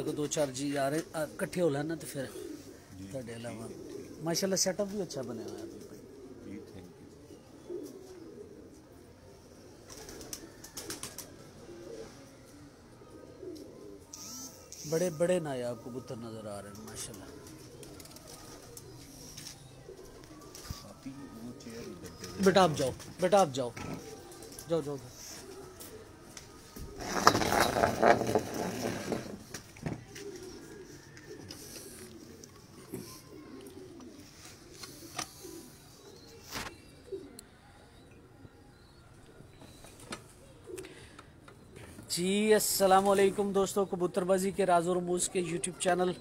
मेरे को 2-4 जी आ रहे इकट्ठे हो लेना तो फिर ਤੁਹਾਡੇ अलावा माशाल्लाह सेटअप भी अच्छा बने हुआ है अभी जी थैंक यू। बड़े बड़े नायाब कबूतर नज़र आ रहे हैं माशाल्लाह। आप ही वो चेयर इधर दे बेटा आप जाओ, बेटा आप जाओ, जाओ जाओ। जी अस्सलाम वालेकुम दोस्तों, कबूतरबाजी के राज और रमूज़ के यूट्यूब चैनल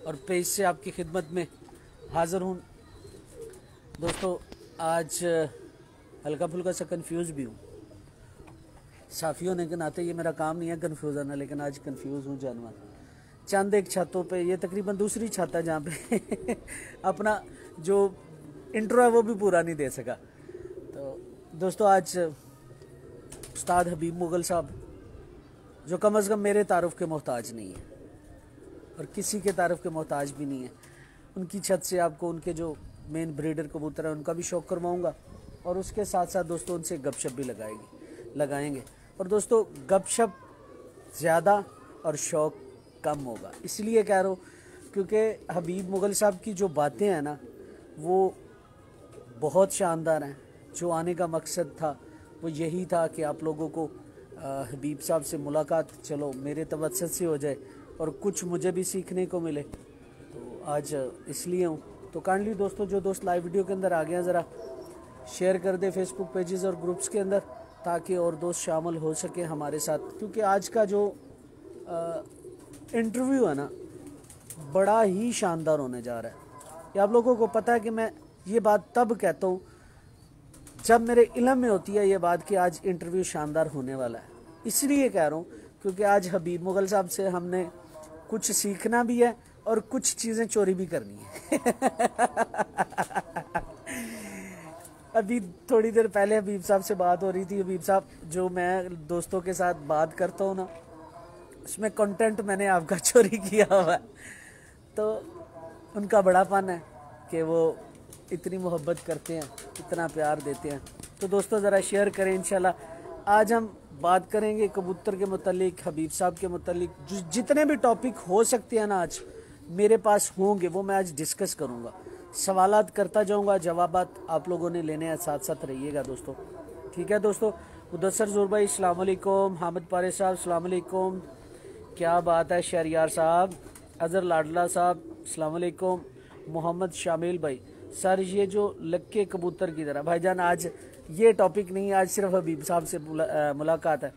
और पेज से आपकी खिदमत में हाज़िर हूँ। दोस्तों आज हल्का फुल्का सा कंफ्यूज भी हूँ। साफ़ी होने के नाते ये मेरा काम नहीं है कंफ्यूज आना, लेकिन आज कंफ्यूज हूँ जानवर। चंद एक छतों पे, ये तकरीबन दूसरी छत है जहाँ पे अपना जो इंट्रो है वो भी पूरा नहीं दे सका। तो दोस्तों आज उस्ताद हबीब मुगल साहब, जो कम अज़ कम मेरे तारुफ के मोहताज नहीं है और किसी के तारुफ के मोहताज भी नहीं है, उनकी छत से आपको उनके जो मेन ब्रीडर कबूतर है उनका भी शौक़ करवाऊँगा और उसके साथ साथ दोस्तों उनसे गपशप भी लगाएंगे। और दोस्तों गपशप ज़्यादा और शौक़ कम होगा, इसलिए कह रहा हूँ क्योंकि हबीब मुगल साहब की जो बातें हैं ना वो बहुत शानदार हैं। जो आने का मकसद था वो यही था कि आप लोगों को हबीब साहब से मुलाकात चलो मेरे तवज्जुह से हो जाए और कुछ मुझे भी सीखने को मिले, तो आज इसलिए हूँ। तो काइंडली दोस्तों जो दोस्त लाइव वीडियो के अंदर आ गए हैं ज़रा शेयर कर दे फेसबुक पेजेस और ग्रुप्स के अंदर, ताकि और दोस्त शामिल हो सके हमारे साथ। क्योंकि आज का जो इंटरव्यू है ना बड़ा ही शानदार होने जा रहा है। ये आप लोगों को पता है कि मैं ये बात तब कहता हूँ जब मेरे इल्म में होती है ये बात कि आज इंटरव्यू शानदार होने वाला है। इसलिए कह रहा हूँ क्योंकि आज हबीब मुगल साहब से हमने कुछ सीखना भी है और कुछ चीज़ें चोरी भी करनी है। अभी थोड़ी देर पहले हबीब साहब से बात हो रही थी। हबीब साहब जो मैं दोस्तों के साथ बात करता हूँ ना उसमें कंटेंट मैंने आपका चोरी किया हुआ है, तो उनका बड़ा फन है कि वो इतनी मोहब्बत करते हैं, इतना प्यार देते हैं। तो दोस्तों ज़रा शेयर करें इंशाल्लाह। आज हम बात करेंगे कबूतर के मुतालिक, हबीब साहब के मुतालिक, जितने भी टॉपिक हो सकते हैं ना आज मेरे पास होंगे वो मैं आज डिस्कस करूँगा। सवालात करता जाऊँगा, जवाबात आप लोगों ने लेने हैं, साथ साथ रहिएगा दोस्तों। ठीक है दोस्तों। मुदस्सर ज़ूर भाई अस्सलाम वालेकुम, हामिद पारे साहब अस्सलाम वालेकुम, क्या बात है शहरियार साहब, अज़हर लाडला साहब अस्सलाम वालेकुम, मोहम्मद शामिल भाई। सर ये जो लक्के कबूतर की तरह भाईजान आज ये टॉपिक नहीं है, आज सिर्फ हबीब साहब से मुलाकात है।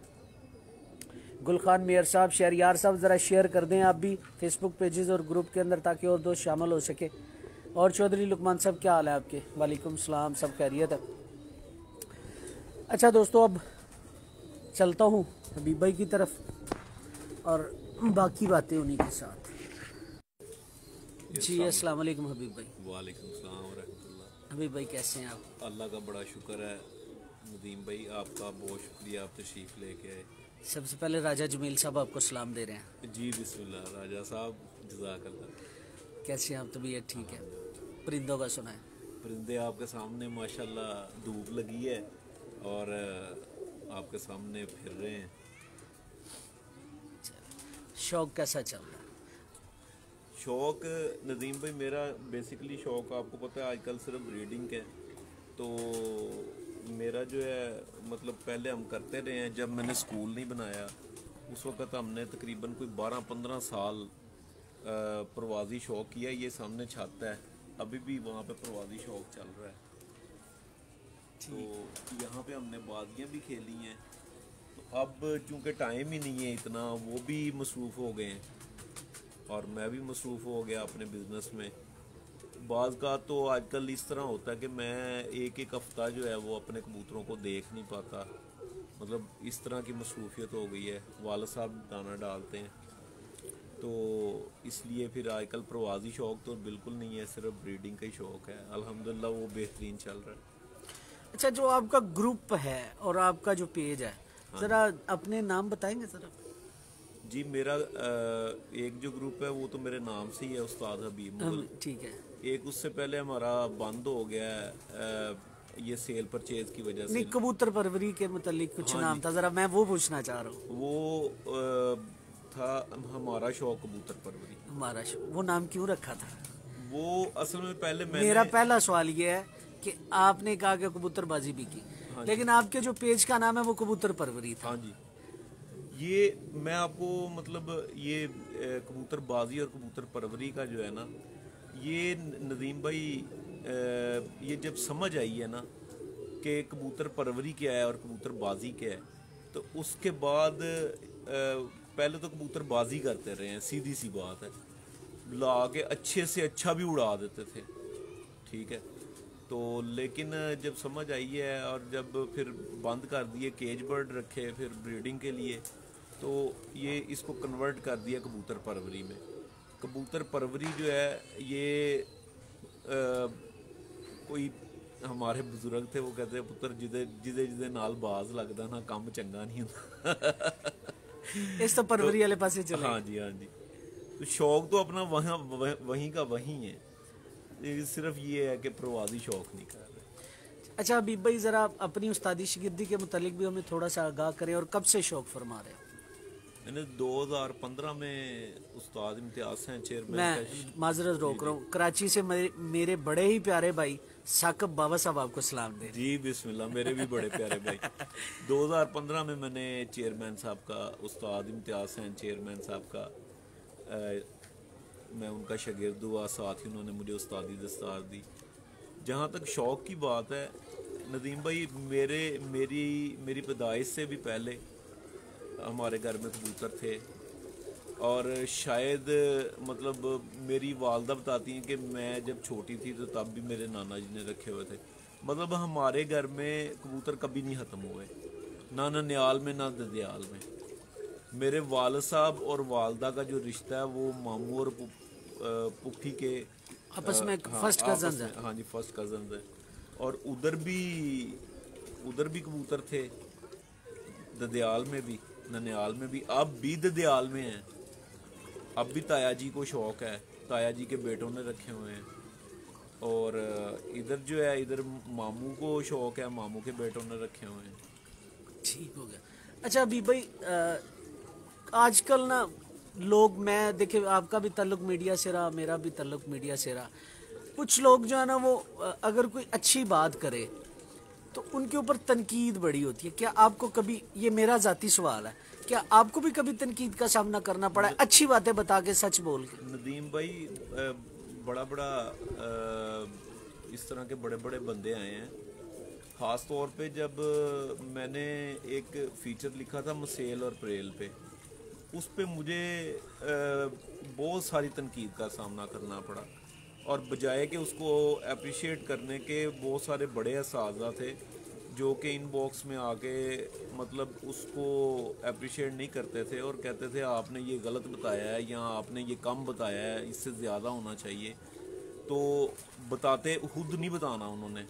गुलखान मेयर साहब, शहरियार साहब ज़रा शेयर कर दें आप भी फेसबुक पेजेस और ग्रुप के अंदर ताकि और दोस्त शामिल हो सके। और चौधरी लुकमान साहब क्या हाल है आपके? वालेकुम सलाम, सब खैरियत है? अच्छा दोस्तों अब चलता हूँ हबीब भाई की तरफ और बाकी बातें उन्हीं के साथ। जी अस्सलाम वालेकुम हबीब भाई। वालेकुम सलाम व रहमतुल्लाह। हबीब भाई कैसे हैं आप? अल्लाह का बड़ा शुक्र है नदीम भाई, आपका बहुत शुक्रिया, आप तशरीफ़ लेके आए। सबसे पहले राजा जमील साहब आपको सलाम दे रहे हैं। जी बिस्मिल्लाह राजा साहब, जज़ाकल्लाह। कैसे हैं आप? तबीयत ठीक है? परिंदों का सुना है? परिंदे आपके सामने माशाल्लाह धूप लगी है और आपके सामने फिर रहे हैं। शौक कैसा चल रहा है? शौक़ नदीम भाई मेरा बेसिकली शौक़ आपको पता है आजकल सिर्फ ब्रीडिंग है। तो मेरा जो है मतलब पहले हम करते रहे हैं, जब मैंने स्कूल नहीं बनाया उस वक़्त हमने तकरीबन कोई 12-15 साल प्रवासी शौक़ किया। ये सामने छत है, अभी भी वहाँ पे प्रवासी शौक़ चल रहा है। तो यहाँ पे हमने बाजियाँ भी खेली हैं। तो अब चूँकि टाइम ही नहीं है इतना, वो भी मसरूफ़ हो गए हैं और मैं भी मसरूफ़ हो गया अपने बिज़नेस में। बाज़ का तो आजकल इस तरह होता है कि मैं एक हफ़्ता जो है वो अपने कबूतरों को देख नहीं पाता, मतलब इस तरह की मसरूफियत हो गई है। वालिद साहब दाना डालते हैं तो इसलिए फिर आजकल प्रवासी शौक़ तो बिल्कुल नहीं है, सिर्फ ब्रीडिंग का ही शौक़ है। अल्हम्दुलिल्लाह वो बेहतरीन चल रहा है। अच्छा जो आपका ग्रुप है और आपका जो पेज है, ज़रा अपने नाम बताएंगे ज़रा? जी मेरा एक जो ग्रुप है वो तो मेरे नाम से ही है, उस्ताद हबीब मुगल। ठीक है। एक उससे पहले हमारा बंद हो गया है ये सेल परचेज की वजह नहीं, से। कबूतर परवरी के मुतालिक कुछ हाँ नाम जी, था, जरा मैं वो पूछना चाह रहा हूँ। वो था हमारा शौक कबूतर परवरी। हमारा वो नाम क्यों रखा था? वो असल में पहले मेरा मैंने, पहला सवाल ये है कि आपने कहा कि कबूतरबाजी भी की, हाँ जी, लेकिन आपके जो पेज का नाम है वो कबूतर परवरी था। हाँ जी, ये मैं आपको मतलब ये कबूतरबाजी और कबूतर परवरी का जो है ना, ये नदीम भाई ये जब समझ आई है ना कि कबूतर परवरी क्या है और कबूतरबाजी क्या है, तो उसके बाद पहले तो कबूतरबाजी करते रहे हैं, सीधी सी बात है, ला के अच्छे से अच्छा भी उड़ा देते थे, ठीक है। तो लेकिन जब समझ आई है और जब फिर बंद कर दिए, केज बर्ड रखे फिर ब्रीडिंग के लिए, तो ये इसको कन्वर्ट कर दिया कबूतर परवरी में। कबूतर परवरी जो है ये कोई हमारे बुजुर्ग थे, वो कहते हैं पुत्र जिदे जिदे जिदे नाल बाज लगदा ना काम चंगा नहीं होता। इस तो तो परवरी वाले पासे चले। हाँ जी, हाँ जी, तो शौक तो अपना वहाँ वहीं का वहीं है, ये सिर्फ ये है कि प्रवासी शौक नहीं कर रहे। अच्छा हबीब भाई, जरा अपनी उस्तादी शिगिर्दी के मुतालिक भी हमें थोड़ा सा आगाह करें, और कब से शौक फरमा रहे हो? मैंने 2015 में उस्ताद इम्तियाज हैं चेयरमैन मैं का। माजरत रोक रहा हूँ, कराची से मेरे बड़े ही प्यारे भाई साकब बाबा साहब आपको सलाम दे। जी बिस्मिल्लाह, मेरे भी बड़े प्यारे भाई। 2015 में मैंने चेयरमैन साहब का, उस्ताद इम्तियाज हैं चेयरमैन साहब का, मैं उनका शागिर्द हुआ, साथ ही उन्होंने मुझे उस्तादी दस्तार दी। जहाँ तक शौक़ की बात है नदीम भाई, मेरी पैदाइश से भी पहले हमारे घर में कबूतर थे, और शायद मतलब मेरी वालदा बताती हैं कि मैं जब छोटी थी तो तब भी मेरे नाना जी ने रखे हुए थे। मतलब हमारे घर में कबूतर कभी नहीं ख़त्म हुए, ना ननियाल में ना ददियाल में। मेरे वालिद साहब और वालदा का जो रिश्ता है वो मामू और पुप्पी के आपस में हाँ, फर्स्ट कजन है। हाँ जी, फर्स्ट कजन है। और उधर भी कबूतर थे, ददियाल में भी, ननियाल में भी, अब भी ददियाल में हैं। अब भी ताया जी को शौक़ है, ताया जी के बेटों ने रखे हुए हैं। और इधर जो है, इधर मामू को शौक़ है, मामू के बेटों ने रखे हुए हैं। ठीक हो गया। अच्छा अभी भाई, आजकल ना लोग, मैं देखिए आपका भी ताल्लुक मीडिया से रहा, मेरा भी ताल्लुक मीडिया से रहा, कुछ लोग जो है ना वो अगर कोई अच्छी बात करे तो उनके ऊपर तनकीद बड़ी होती है। क्या आपको कभी, ये मेरा जाती सवाल है, क्या आपको भी कभी तनकीद का सामना करना पड़ा है अच्छी बातें बता के, सच बोल के? नदीम भाई, बड़ा बड़ा इस तरह के बड़े बड़े बंदे आए हैं, ख़ास तौर पे जब मैंने एक फ़ीचर लिखा था मसेल और प्रेल पे, उस पे मुझे बहुत सारी तनकीद का सामना करना पड़ा, और बजाय कि उसको अप्रिशिएट करने के बहुत सारे बड़े असातिज़ा थे जो कि इनबॉक्स में आके मतलब उसको अप्रिशिएट नहीं करते थे और कहते थे आपने ये गलत बताया है या आपने ये कम बताया है, इससे ज़्यादा होना चाहिए। तो बताते खुद नहीं बताना उन्होंने,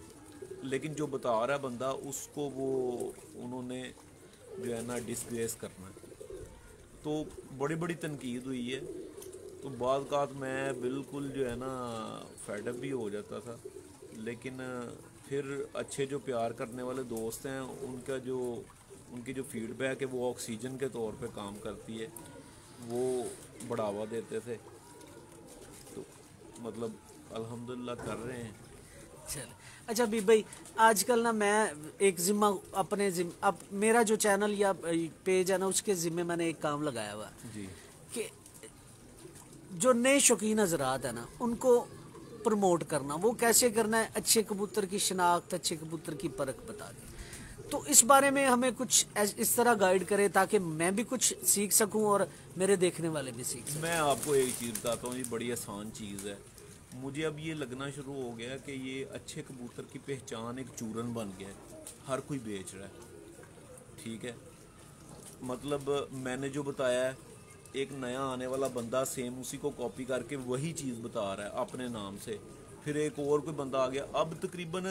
लेकिन जो बता रहा है बंदा उसको वो उन्होंने जो है ना डिसग्रेस करना है। तो बड़ी बड़ी तनकीद हुई है, तो बाद मैं बिल्कुल जो है ना फेडअप भी हो जाता था, लेकिन फिर अच्छे जो प्यार करने वाले दोस्त हैं उनकी जो फीडबैक है वो ऑक्सीजन के तौर पे काम करती है, वो बढ़ावा देते थे। तो मतलब अल्हम्दुलिल्लाह कर रहे हैं। चल अच्छा अभी भाई, आजकल ना मैं एक जिम्मा अपने अब मेरा जो चैनल या पेज है ना उसके जिम्मे मैंने एक काम लगाया हुआ जी, कि जो नए शौकीन हजरात है ना उनको प्रमोट करना। वो कैसे करना है? अच्छे कबूतर की शिनाख्त, अच्छे कबूतर की परख बता दें। तो इस बारे में हमें कुछ इस तरह गाइड करें ताकि मैं भी कुछ सीख सकूं और मेरे देखने वाले भी सीख सकें। मैं आपको एक चीज़ बताता हूँ, ये बड़ी आसान चीज़ है। मुझे अब ये लगना शुरू हो गया कि ये अच्छे कबूतर की पहचान एक चूरन बन गया है, हर कोई बेच रहा है, ठीक है। मतलब मैंने जो बताया है, एक नया आने वाला बंदा सेम उसी को कॉपी करके वही चीज़ बता रहा है अपने नाम से, फिर एक और कोई बंदा आ गया। अब तकरीबन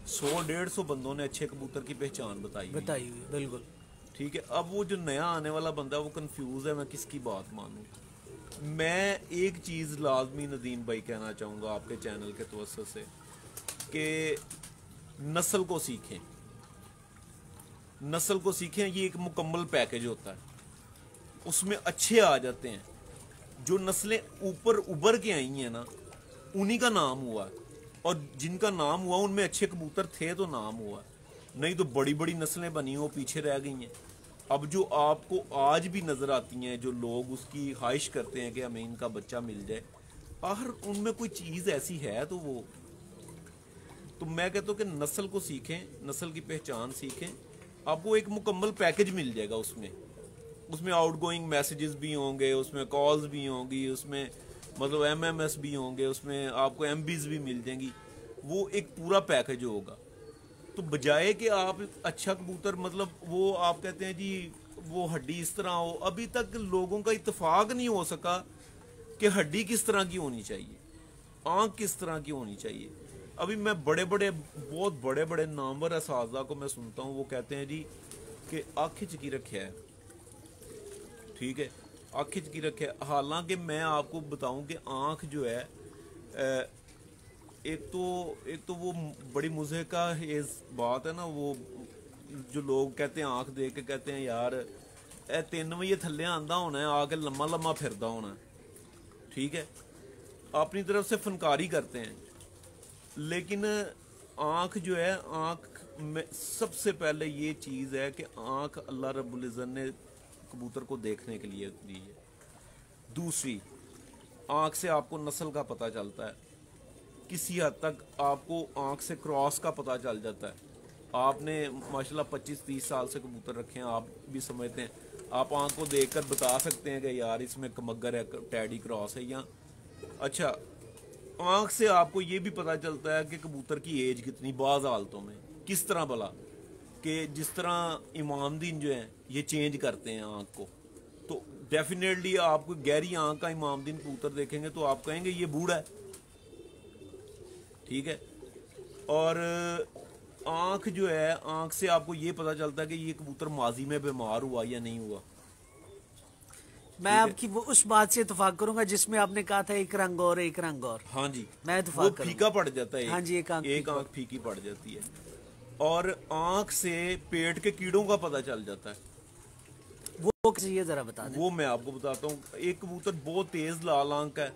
100-150 बंदों ने अच्छे कबूतर की पहचान बताई हुई, बिल्कुल, ठीक है। अब वो जो नया आने वाला बंदा है वो कंफ्यूज है, मैं किसकी बात मानूं। मैं एक चीज़ लाजमी नदीम भाई कहना चाहूँगा आपके चैनल के तवज्जुह से कि नस्ल को सीखें, नस्ल को सीखें। ये एक मुकम्मल पैकेज होता है, उसमें अच्छे आ जाते हैं। जो नस्लें ऊपर उभर के आई हैं ना, उन्हीं का नाम हुआ है, और जिनका नाम हुआ उनमें अच्छे कबूतर थे तो नाम हुआ, नहीं तो बड़ी बड़ी नस्लें बनी वो पीछे रह गई हैं। अब जो आपको आज भी नजर आती हैं, जो लोग उसकी ख्वाहिश करते हैं कि हमें इनका बच्चा मिल जाए, आखिर उनमें कोई चीज ऐसी है तो मैं कहता हूँ कि नस्ल को सीखें, नस्ल की पहचान सीखें। आपको एक मुकम्मल पैकेज मिल जाएगा। उसमें आउटगोइंग मैसेजेस भी होंगे, उसमें कॉल्स भी होंगी, उसमें मतलब एमएमएस भी होंगे, उसमें आपको एमबीज भी मिल जाएंगी। वो एक पूरा पैकेज होगा। तो बजाय कि आप अच्छा कबूतर, मतलब वो आप कहते हैं जी वो हड्डी इस तरह हो, अभी तक लोगों का इत्तेफाक नहीं हो सका कि हड्डी किस तरह की होनी चाहिए, आंख किस तरह की होनी चाहिए। अभी मैं बहुत बड़े बड़े नामवर असाज़ा को मैं सुनता हूँ, वो कहते हैं जी कि आँख खिंच की रखा है, ठीक है, आँख खिंच की रखा है। हालांकि मैं आपको बताऊं कि आँख जो है एक तो वो बड़ी मुझे का ये बात है ना, वो जो लोग कहते हैं आँख देख के कहते हैं यार ए 3 बजे थल्ले आंदा होना है, आके लम्मा लम्मा फिरदा होना है, ठीक है, अपनी तरफ से फनकारी करते हैं। लेकिन आँख जो है, आँख में सबसे पहले ये चीज़ है कि आँख अल्लाह रब्बुल इज़्ज़त ने कबूतर को देखने के लिए दी है। दूसरी, आँख से आपको नस्ल का पता चलता है, किसी हद तक आपको आँख से क्रॉस का पता चल जाता है। आपने माशाल्लाह 25-30 साल से कबूतर रखे हैं, आप भी समझते हैं, आप आँख को देखकर बता सकते हैं कि यार इसमें कमगर है, टैडी क्रॉस है। या अच्छा, आँख से आपको ये भी पता चलता है कि कबूतर की एज कितनी, बाज़ हालतों में किस तरह भला, कि जिस तरह इमामदीन जो हैं ये चेंज करते हैं आँख को। तो डेफिनेटली आपको गहरी आँख का इमामदीन कबूतर देखेंगे तो आप कहेंगे ये बूढ़ा है, ठीक है। और आँख जो है, आँख से आपको ये पता चलता है कि ये कबूतर माजी में बीमार हुआ या नहीं हुआ। मैं आपकी वो उस बात से इत्तेफाक करूंगा जिसमें आपने कहा था एक रंग और एक रंग और। हाँ जी, मैं वो इत्तेफाक फीका पड़ जाता है। हाँ जी, एक आँख फीकी पड़ जाती है। और आँख से पेट के कीड़ों का पता चल जाता है। वो कैसे, ये जरा बता दें। वो मैं आपको बताता हूँ। एक कबूतर बहुत तेज लाल आंख का है,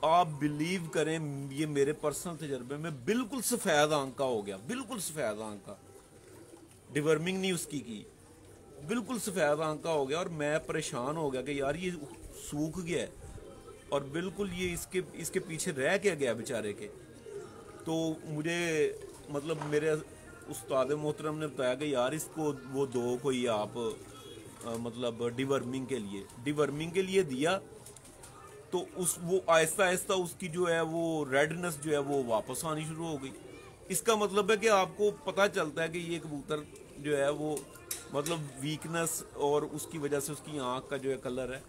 आप बिलीव करें, ये मेरे पर्सनल तजर्बे में बिल्कुल सफेद आंख का हो गया, बिल्कुल सफेद आंख का, डिवर्मिंग नहीं उसकी की, बिल्कुल सफेद आंख का हो गया। और मैं परेशान हो गया कि यार ये सूख गया है, और बिल्कुल ये इसके पीछे रह के गया बेचारे के। तो मुझे मतलब मेरे उस्ताद मोहतरम ने बताया कि यार इसको वो दो कोई आप मतलब डिवर्मिंग के लिए दिया, तो वो आहिस्ता आहिस्ता उसकी जो है वो रेडनेस जो है वो वापस आनी शुरू हो गई। इसका मतलब है कि आपको पता चलता है कि ये कबूतर जो है वो मतलब वीकनेस और उसकी वजह से उसकी आंख का जो है कलर है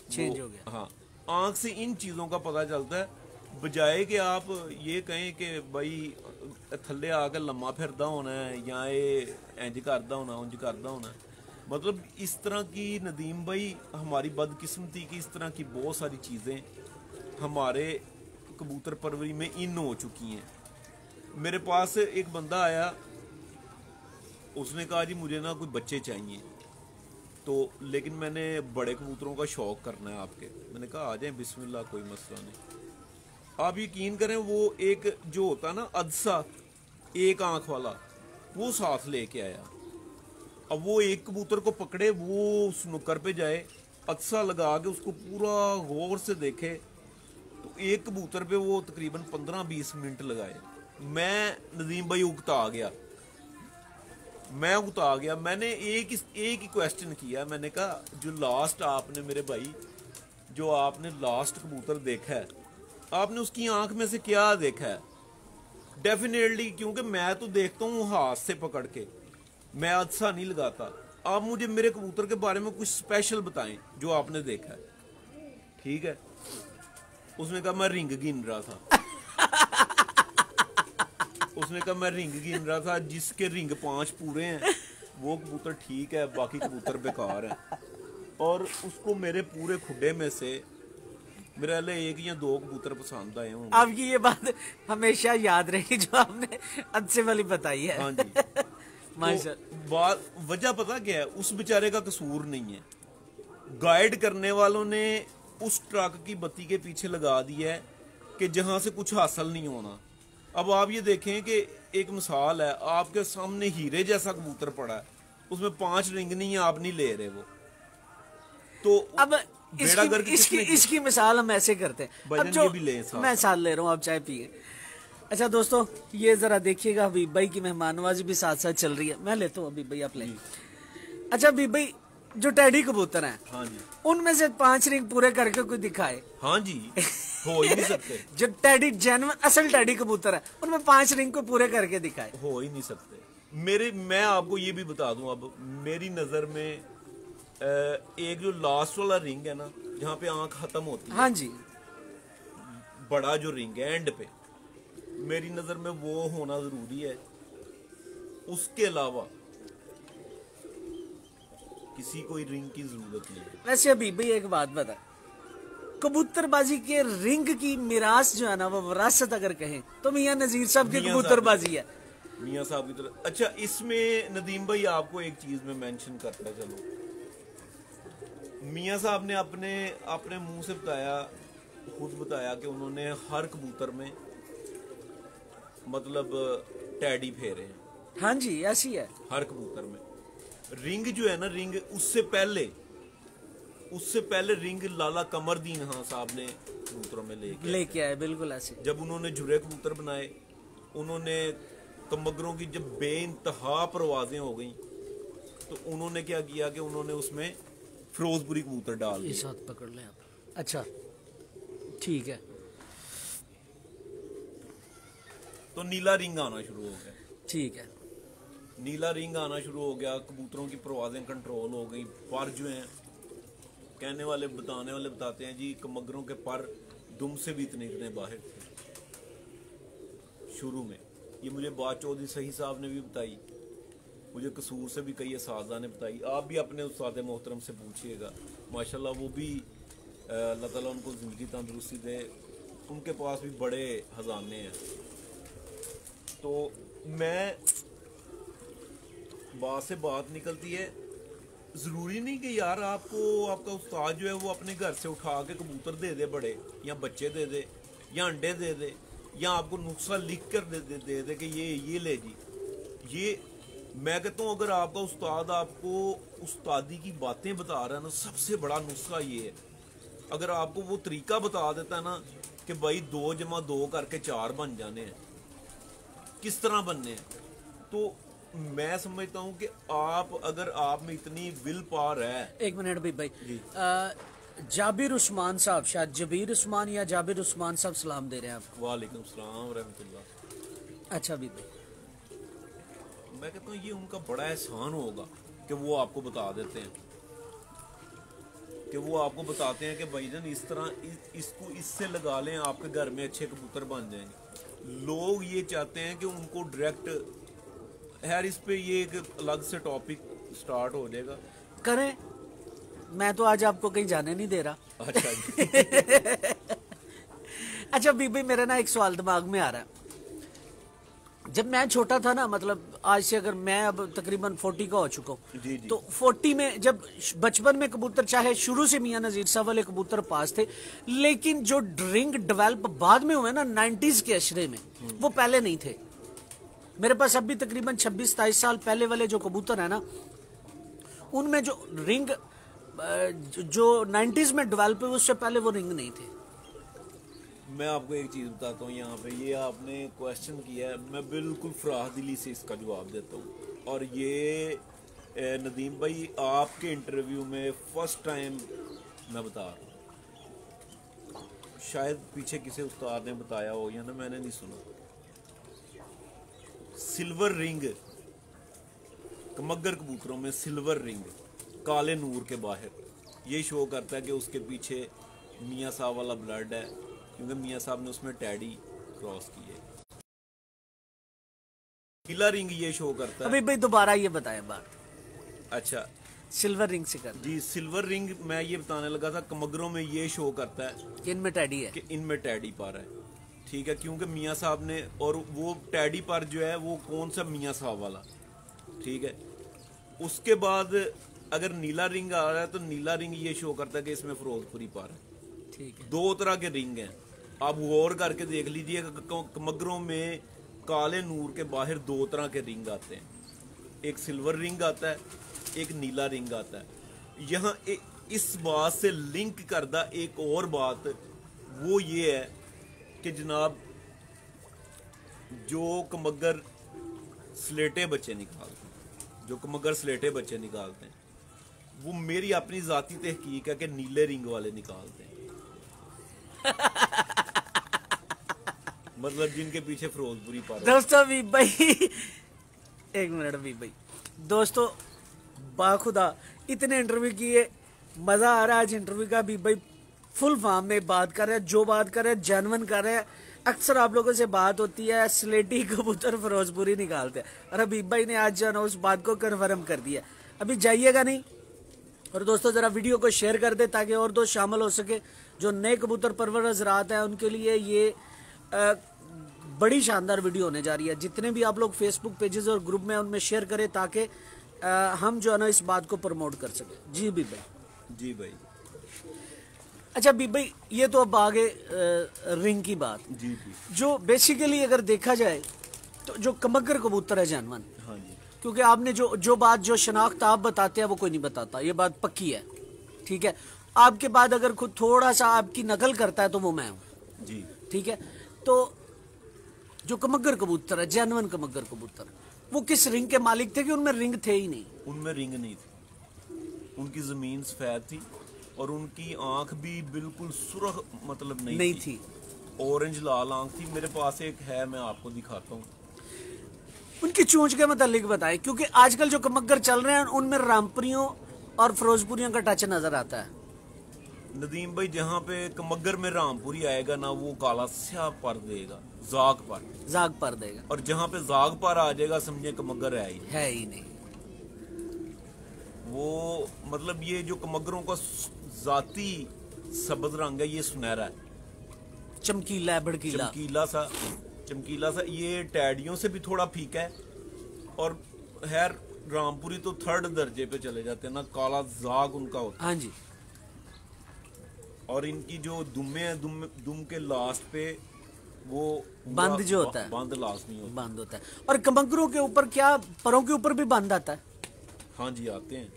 चेंज हो गया। हाँ, आंख से इन चीज़ों का पता चलता है, बजाय कि आप ये कहें कि भाई थल्ले आकर लम्मा फिरदा होना है या ये इंज करदा होना, उंज करदा होना। मतलब इस तरह की नदीम भाई हमारी बदकिस्मती की, इस तरह की बहुत सारी चीज़ें हमारे कबूतर परवरी में इन हो चुकी हैं। मेरे पास एक बंदा आया, उसने कहा जी मुझे ना कोई बच्चे चाहिए, तो लेकिन मैंने बड़े कबूतरों का शौक करना है आपके। मैंने कहा आ जाए, बिस्मिल्लाह, कोई मसला नहीं। आप यकीन करें, वो एक जो होता ना अदसा, एक आंख वाला, वो साथ लेके आया। अब वो एक कबूतर को पकड़े, वो स्नुकर पे जाए, अदसा लगा के उसको पूरा गौर से देखे, तो एक कबूतर पे वो तकरीबन 15-20 मिनट लगाए। मैं नदीम भाई उकता गया। मैंने एक ही क्वेश्चन किया। मैंने कहा जो लास्ट आपने मेरे भाई, जो आपने लास्ट कबूतर देखा है, आपने उसकी आंख में से क्या देखा है? डेफिनेटली, क्योंकि मैं तो देखता हूँ हाथ से पकड़ के, मैं अदसा नहीं लगाता। आप मुझे मेरे कबूतर के बारे में कुछ स्पेशल बताएं जो आपने देखा है, ठीक है। उसने कहा मैं रिंग गिन रहा था। जिसके रिंग 5 पूरे हैं वो कबूतर ठीक है, बाकी कबूतर बेकार है। और उसको मेरे पूरे खुडे में से मेरे लिए 1 या 2 कबूतर पसंद आए होंगे। आपकी ये बात हमेशा याद रहेगी जो आपने अच्छे वाली बताई है। हाँ जी। माशा तो बात वजह पता क्या है, उस बेचारे का कसूर नहीं है, गाइड करने वालों ने उस ट्रक की बत्ती के पीछे लगा दिया है कि जहां से कुछ हासिल नहीं होना। अब आप ये देखें कि एक मिसाल है, आपके सामने हीरे जैसा कबूतर पड़ा है, उसमें 5 रिंग नहीं है, आप नहीं ले रहे वो, तो अब इसकी मिसाल हम ऐसे करते हैं। अब जो भी ले मैं साथ ले रहा हूँ, आप चाय पिए। अच्छा दोस्तों, ये जरा देखिएगा, हबीब भाई की मेहमाननवाजी भी साथ साथ चल रही है। मैं लेता हूँ हबीब भाई, आप ले। अच्छा हबीब भाई, जो टैडी कबूतर हैं, हाँ जी, उनमें से 5 रिंग पूरे करके कोई दिखाए। हाँ जी, हो ही नहीं सकते। जो टैडी जेन्युइन असल टैडी कबूतर है, उनमें 5 रिंग को पूरे करके दिखाए, हो ही नहीं सकते। मैं आपको ये भी बता दूं, अब मेरी नजर में एक जो लास्ट वाला रिंग है ना, जहाँ पे आंख खत्म होती है, हाँ जी, बड़ा जो रिंग है एंड पे, मेरी नजर में वो होना जरूरी है। उसके अलावा किसी कोई रिंग की जरूरत नहीं है। वैसे अभी भाई एक बात बता, कबूतरबाजी के रिंग की मिरास जो है ना, वो विरासत अगर कहें तो मियां नजीर साहब की कबूतरबाजी है। मियां साहब की तरफ। अच्छा, इसमें नदीम भाई आपको एक चीज में मेंशन करता है, चलो, मियां साहब ने अपने मुंह से खुद बताया कि उन्होंने हर कबूतर में मतलब टैडी फेरे हैं। हाँ जी, ऐसी है हर कबूतर में। रिंग जो है ना, रिंग उससे पहले रिंग लाला कमरदीन खान साहब ने कबूतरों में लेके आए, बिल्कुल ऐसे। जब उन्होंने झुरे कबूतर बनाए, उन्होंने कमगरों की जब बेइंतहा परवाजें हो गई, तो उन्होंने क्या किया कि उन्होंने उसमें फिरोजपुरी कबूतर डाल दिए। इस हाथ पकड़ लें आप। अच्छा ठीक है। तो नीला रिंग आना शुरू हो गया। ठीक है, नीला रिंग आना शुरू हो गया, कबूतरों की परवाजें कंट्रोल हो गई। पर जो हैं, बताने वाले बताते हैं जी, कमगरों के पर दुम से भी इतने बाहर थे शुरू में। ये मुझे बात चौधरी सही साहब ने भी बताई, मुझे कसूर से भी कई असातिज़ा ने बताई। आप भी अपने उस्ताद मोहतरम से पूछिएगा, माशाल्लाह वो भी अल्लाह ताला उनको ज़िंदगी तंदुरुस्ती दे, उनके पास भी बड़े खजाने हैं। तो मैं बात से बात निकलती है, ज़रूरी नहीं कि यार आपका उस्ताद जो है वो अपने घर से उठा के कबूतर दे दे बड़े, या बच्चे दे दे, या अंडे दे दे, या आपको नुस्खा लिख कर दे कि ये ले जी। ये मैं कहता हूँ, अगर आपका उस्ताद आपको उस्तादी की बातें बता रहा है ना, सबसे बड़ा नुस्खा ये है। अगर आपको वो तरीका बता देता है ना कि भाई 2 + 2 करके 4 बन जाने हैं, किस तरह बनने हैं, तो मैं समझता हूँ कि अगर आप में इतनी विल पावर है। एक मिनट भाई, जाबिर उस्मान साहब, शायद जबीर उस्मान या जाबिर उस्मान साहब सलाम दे रहे हैं आपको। वालेकुम सलाम रहमतुल्लाह। अच्छा भी मैं कहता हूँ ये उनका बड़ा एहसान होगा कि वो आपको बता देते हैं, कि वो आपको बताते हैं कि भाईजान इस तरह इसको इससे लगा लें, आपके घर में अच्छे कबूतर बन जाएंगे। लोग ये चाहते हैं कि उनको डायरेक्ट, यार इस पे ये एक अलग से टॉपिक स्टार्ट हो जाएगा, करें। मैं तो आज आपको कहीं जाने नहीं दे रहा। अच्छा जी। अच्छा बीबी, मेरा ना एक सवाल दिमाग में आ रहा है। जब मैं छोटा था ना, मतलब आज से अगर मैं अब तकरीबन 40 का हो चुका हूँ, तो 40 में जब बचपन में कबूतर, चाहे शुरू से मियां नजीर साहब वाले कबूतर पास थे, लेकिन जो रिंग डेवलप बाद में हुए ना 90s के अशरे में, वो पहले नहीं थे। मेरे पास अभी तकरीबन 26-27 साल पहले वाले जो कबूतर है ना, उनमें जो रिंग जो 90s में डेवलप हुए, उससे पहले वो रिंग नहीं थे। मैं आपको एक चीज़ बताता हूँ, यहाँ पे ये आपने क्वेश्चन किया है, मैं बिल्कुल फराह दिली से इसका जवाब देता हूँ। और ये नदीम भाई आपके इंटरव्यू में फर्स्ट टाइम मैं बता रहा हूँ, शायद पीछे किसी उस्ताद ने बताया हो या ना मैंने नहीं सुना। सिल्वर रिंग, कमगर कबूतरों में सिल्वर रिंग काले नूर के बाहर, ये शो करता है कि उसके पीछे मियाँ साहब वाला ब्लड है, क्योंकि मियाँ साहब ने उसमें टैडी क्रॉस की है। नीला रिंग ये शो करता है। अभी भाई दोबारा ये बताएं बात। अच्छा सिल्वर रिंग से करना जी, सिल्वर रिंग मैं ये बताने लगा था, कमगरों में ये शो करता है कि इनमें टैडी है। कि इनमें टैडी पर है, ठीक है, क्योंकि मियाँ साहब ने, और वो टैडी पर जो है वो कौन सा मियाँ साहब वाला, ठीक है। उसके बाद अगर नीला रिंग आ रहा है तो नीला रिंग ये शो करता है कि इसमें फिरोजपुरी पर है। ठीक है। 2 तरह के रिंग हैं, आप गौर करके देख लीजिए। कमगरों में काले नूर के बाहर 2 तरह के रिंग आते हैं, एक सिल्वर रिंग आता है, एक नीला रिंग आता है। यहाँ इस बात से लिंक करदा एक और बात वो ये है कि जनाब जो कमगर स्लेटे बच्चे निकालते हैं, जो कमगर स्लेटे बच्चे निकालते हैं, वो मेरी अपनी जाती तहकीक है कि नीले रिंग वाले निकालते हैं। मतलब जिनके पीछे फिरोजपुरी पर। दोस्तों भी भाई एक मिनट भी भाई, दोस्तों बाखुदा इतने इंटरव्यू किए, मजा आ रहा है आज इंटरव्यू का। भी भाई फुल फॉर्म में बात कर रहे हैं, जो बात कर रहे हैं जेन्युइन कर रहे हैं। अक्सर आप लोगों से बात होती है स्लेटी कबूतर फिरोजपुरी निकालते हैं, और अभी भाई ने आज जो है ना उस बात को कन्फर्म कर दिया। अभी जाइएगा नहीं, और दोस्तों जरा वीडियो को शेयर कर दे ताकि और दोस्त शामिल हो सके। जो नए कबूतर परवर हज़रात हैं उनके लिए ये बड़ी शानदार वीडियो होने जा रही है। जितने भी आप लोग फेसबुक पेजेस और ग्रुप में उनमें शेयर करें ताकि हम जो है ना इस बात को प्रमोट कर सके। जी भी भाई। जी भाई। अच्छा भी भाई, ये तो अब आगे रिंग की बात। जी जी। जो बेसिकली अगर देखा जाए तो जो कमगर कबूतर है जानवन, हाँ जी, क्योंकि आपने जो बात जो शनाख्त आप बताते हैं वो कोई नहीं बताता, ये बात पक्की है, ठीक है। आपके बाद अगर खुद थोड़ा सा आपकी नकल करता है तो वो मैं हूँ जी, ठीक है। तो जो कमगर कबूतर है, जेन्युइन कमगर कबूतर, वो किस रिंग के मालिक थे कि उनमें रिंग थे ही नहीं? उनमें रिंग नहीं थी, उनकी जमीन सफेद थी और उनकी आंख भी बिल्कुल सुर्ख मतलब नहीं थी। ऑरेंज लाल आंख थी। मेरे पास एक है, मैं आपको दिखाता हूँ। उनकी चूंच के मतलब बताएं, क्योंकि आजकल जो कमगर चल रहे हैं उनमें रामपुरियों और फिरोजपुरियों का टच नजर आता है। नदीम भाई, जहाँ पे कमगर में रामपुरी आएगा ना, वो काला स्याह पर देगा, जाग पर देगा, और जहाँ पे जाग पर आ जाएगा समझे कमगर है ही नहीं। वो मतलब ये जो कमगरों का जाती सबज रंग है, ये सुनहरा है, चमकीला है, भड़कीला, चमकीला सा। ये टैडियों से भी थोड़ा फीका है, और खैर रामपुरी तो 3rd दर्जे पे चले जाते हैं ना, काला जाग उनका होता है। हाँ जी। और इनकी जो दुम्मे है, दुम के लास्ट पे वो बंद जो होता है, बंद लाजमी होता है। और कमगरों के ऊपर क्या परों के ऊपर भी बंद आता है? हाँ जी, आते हैं,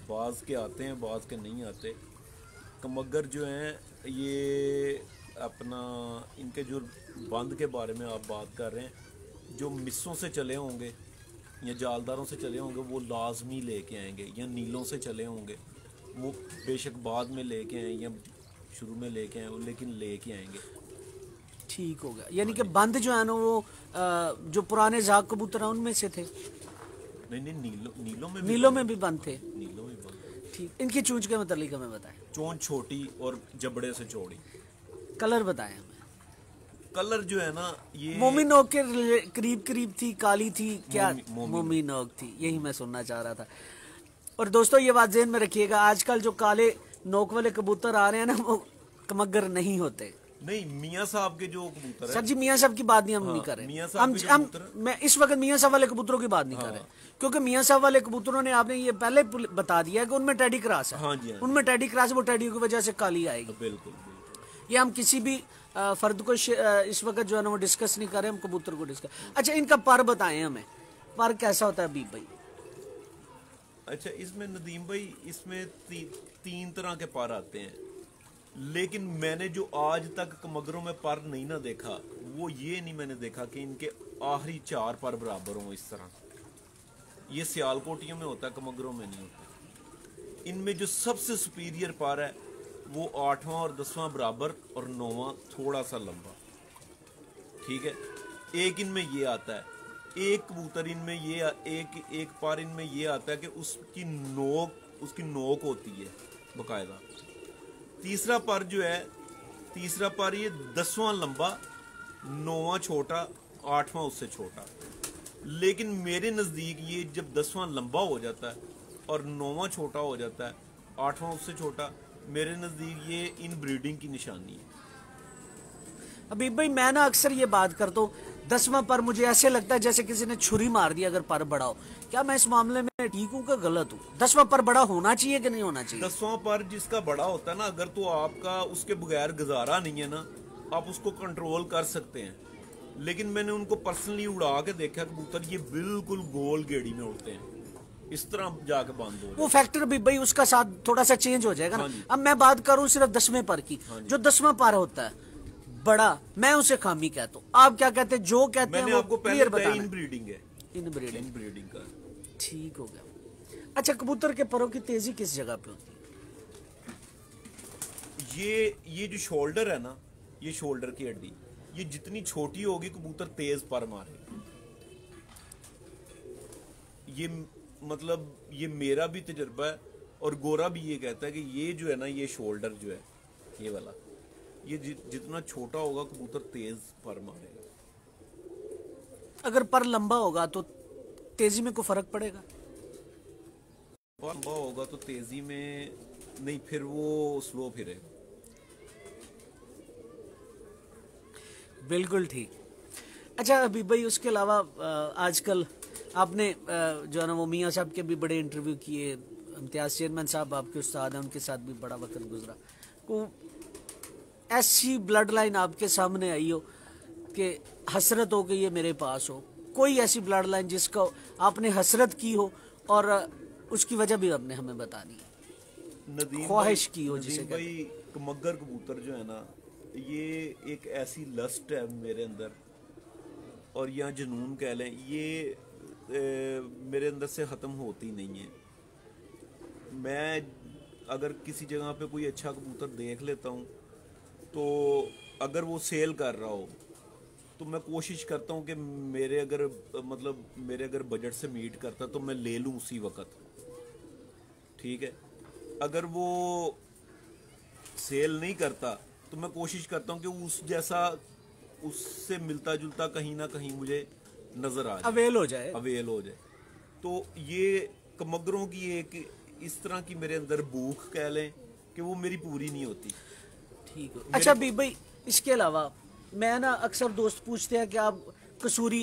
बाज के आते हैं, बाज के नहीं आते। कमगर जो हैं ये अपना, इनके जो बंद के बारे में आप बात कर रहे हैं, जो मिस्सों से चले होंगे या जालदारों से चले होंगे वो लाजमी लेके आएंगे, या नीलों से चले होंगे वो बेशक बाद में लेके आए या शुरू में लेके आए, लेकिन लेके आएंगे। ठीक हो गया, यानी कि बंद जो है ना वो जो पुराने जाग कबूतर हैं उनमें से थे? नहीं, नीलों में भी बंद थे। नीलों में बंद। ठीक। इनकी चूंच के मतलब हमें बताएं। चोंच छोटी और जबड़े से चौड़ी। कलर बताएं हमें। कलर जो है ना, ये मोमी नोक के करीब थी, काली थी क्या? मोमी नोक थी, यही मैं सुनना चाह रहा था। और दोस्तों ये बात ज़हन में रखिएगा, आजकल जो काले नोक वाले कबूतर आ रहे हैं ना वो कमगर नहीं होते। नहीं, मियाँ साहब के जो कबूतर है। सर जी, मियाँ साहब की बात नहीं हम नहीं कर रहे। मैं इस वक्त मियाँ साहब वाले कबूतरों की बात नहीं कर रहे, क्योंकि मियाँ साहब वाले कबूतरों ने आपने ये पहले बता दिया है कि उनमें टैडी क्रॉस है। हाँ जी, उनमें टैडी क्रॉस, वो टैडी की वजह से काली आएगी। बिल्कुल। ये हम किसी भी फर्द को इस वक्त जो है ना वो डिस्कस नहीं कर रहे, हम कबूतर को डिस्कस। अच्छा, इनका पर बताएं हमें, पर कैसा होता है बीब भाई? अच्छा, इसमें नदीम भाई, इसमें 3 तरह के पर आते हैं, लेकिन मैंने जो आज तक कमगरों में पर नहीं ना देखा, वो ये नहीं मैंने देखा कि इनके आखिरी 4 पर बराबर हों इस तरह। ये सियालकोटियों में होता है, कमगरों में नहीं होता। इनमें जो सबसे सुपीरियर पर है वो 8वां और 10वां बराबर और 9वां थोड़ा सा लंबा, ठीक है। एक इनमें ये आता है, एक कबूतर इनमें ये एक पर इनमें ये आता है कि उसकी नोक होती है बकायदा। तीसरा पर जो है, तीसरा पर ये 10वां लंबा, 9वां छोटा, 8वां उससे छोटा। लेकिन मेरे नज़दीक ये जब 10वां लंबा हो जाता है और 9वां छोटा हो जाता है, 8वां उससे छोटा, मेरे नज़दीक ये इन ब्रीडिंग की निशानी है। अभी भाई मैं ना अक्सर ये बात करता हूँ, 10वां पर मुझे ऐसे लगता है जैसे किसी ने छुरी मार दी अगर पर बड़ा हो। क्या मैं इस मामले में ठीक हूँ कि गलत हूँ? 10वां पर बड़ा होना चाहिए कि नहीं होना चाहिए? 10वां पर जिसका बड़ा होता है ना, अगर तो आपका उसके बगैर गुजारा नहीं है ना, आप उसको कंट्रोल कर सकते हैं। लेकिन मैंने उनको पर्सनली उड़ा के देखा कबूतर, ये बिल्कुल गोल गेड़ी में उड़ते हैं, इस तरह जाके बंद हो वो फैक्टर भी भाई उसका साथ थोड़ा सा चेंज हो जाएगा ना। अब मैं बात करूं सिर्फ 10वें पर की, जो 10वां पर होता है बड़ा, मैं उसे खामी कहता हूँ, आप क्या कहते हैं? जो कहते हैं वो आपको क्लियर पहले बताना। इन ब्रीडिंग है, इन ब्रीडिंग का ठीक हो गया। अच्छा, कबूतर के परों की तेजी किस जगह पे होती है? ये जो शोल्डर है ना, ये शोल्डर की हड्डी, ये जितनी छोटी होगी कबूतर तेज पर मारेगा। ये मतलब ये मेरा भी तजुर्बा है, और गोरा भी ये कहता है कि ये जो है ना, ये शोल्डर जो है ये वाला, ये जितना छोटा होगा कबूतर तेज पर मारेगा। अगर पर लंबा होगा तो तेजी में कोई फर्क पड़ेगा? लंबा होगा तो तेजी में नहीं, फिर वो स्लो फिरेगा। बिल्कुल ठीक। अच्छा अभी भाई उसके अलावा आजकल आपने जो है ना वो मियाँ साहब के भी बड़े इंटरव्यू किए, इम्तियाज चेयरमैन साहब आपके उस्ताद हैं, उनके साथ भी बड़ा वक्त गुजरा। को ऐसी ब्लड लाइन आपके सामने आई हो कि हसरत हो कि ये मेरे पास हो? कोई ऐसी ब्लड लाइन जिसका आपने हसरत की हो और उसकी वजह भी आपने हमें बतानी है, ख्वाहिश की हो जिसे भाई? मगर कबूतर जो है ना, ये एक ऐसी लस्ट है मेरे अंदर, और या जुनून कह लें, ये मेरे अंदर से ख़त्म होती नहीं है। मैं अगर किसी जगह पे कोई अच्छा कबूतर देख लेता हूँ, तो अगर वो सेल कर रहा हो तो मैं कोशिश करता हूँ कि मेरे अगर बजट से मीट करता तो मैं ले लूँ उसी वक्त, ठीक है। अगर वो सेल नहीं करता तो मैं कोशिश करता हूँ कि उस जैसा, उससे मिलता जुलता कहीं ना कहीं मुझे नजर आ जाए, अवेल हो जाए। तो ये कमगरों की एक इस तरह की मेरे अंदर भूख कह लें कि वो मेरी पूरी नहीं होती। ठीक है। अच्छा भाई इसके अलावा मैं ना अक्सर दोस्त पूछते हैं कि आप कसूरी,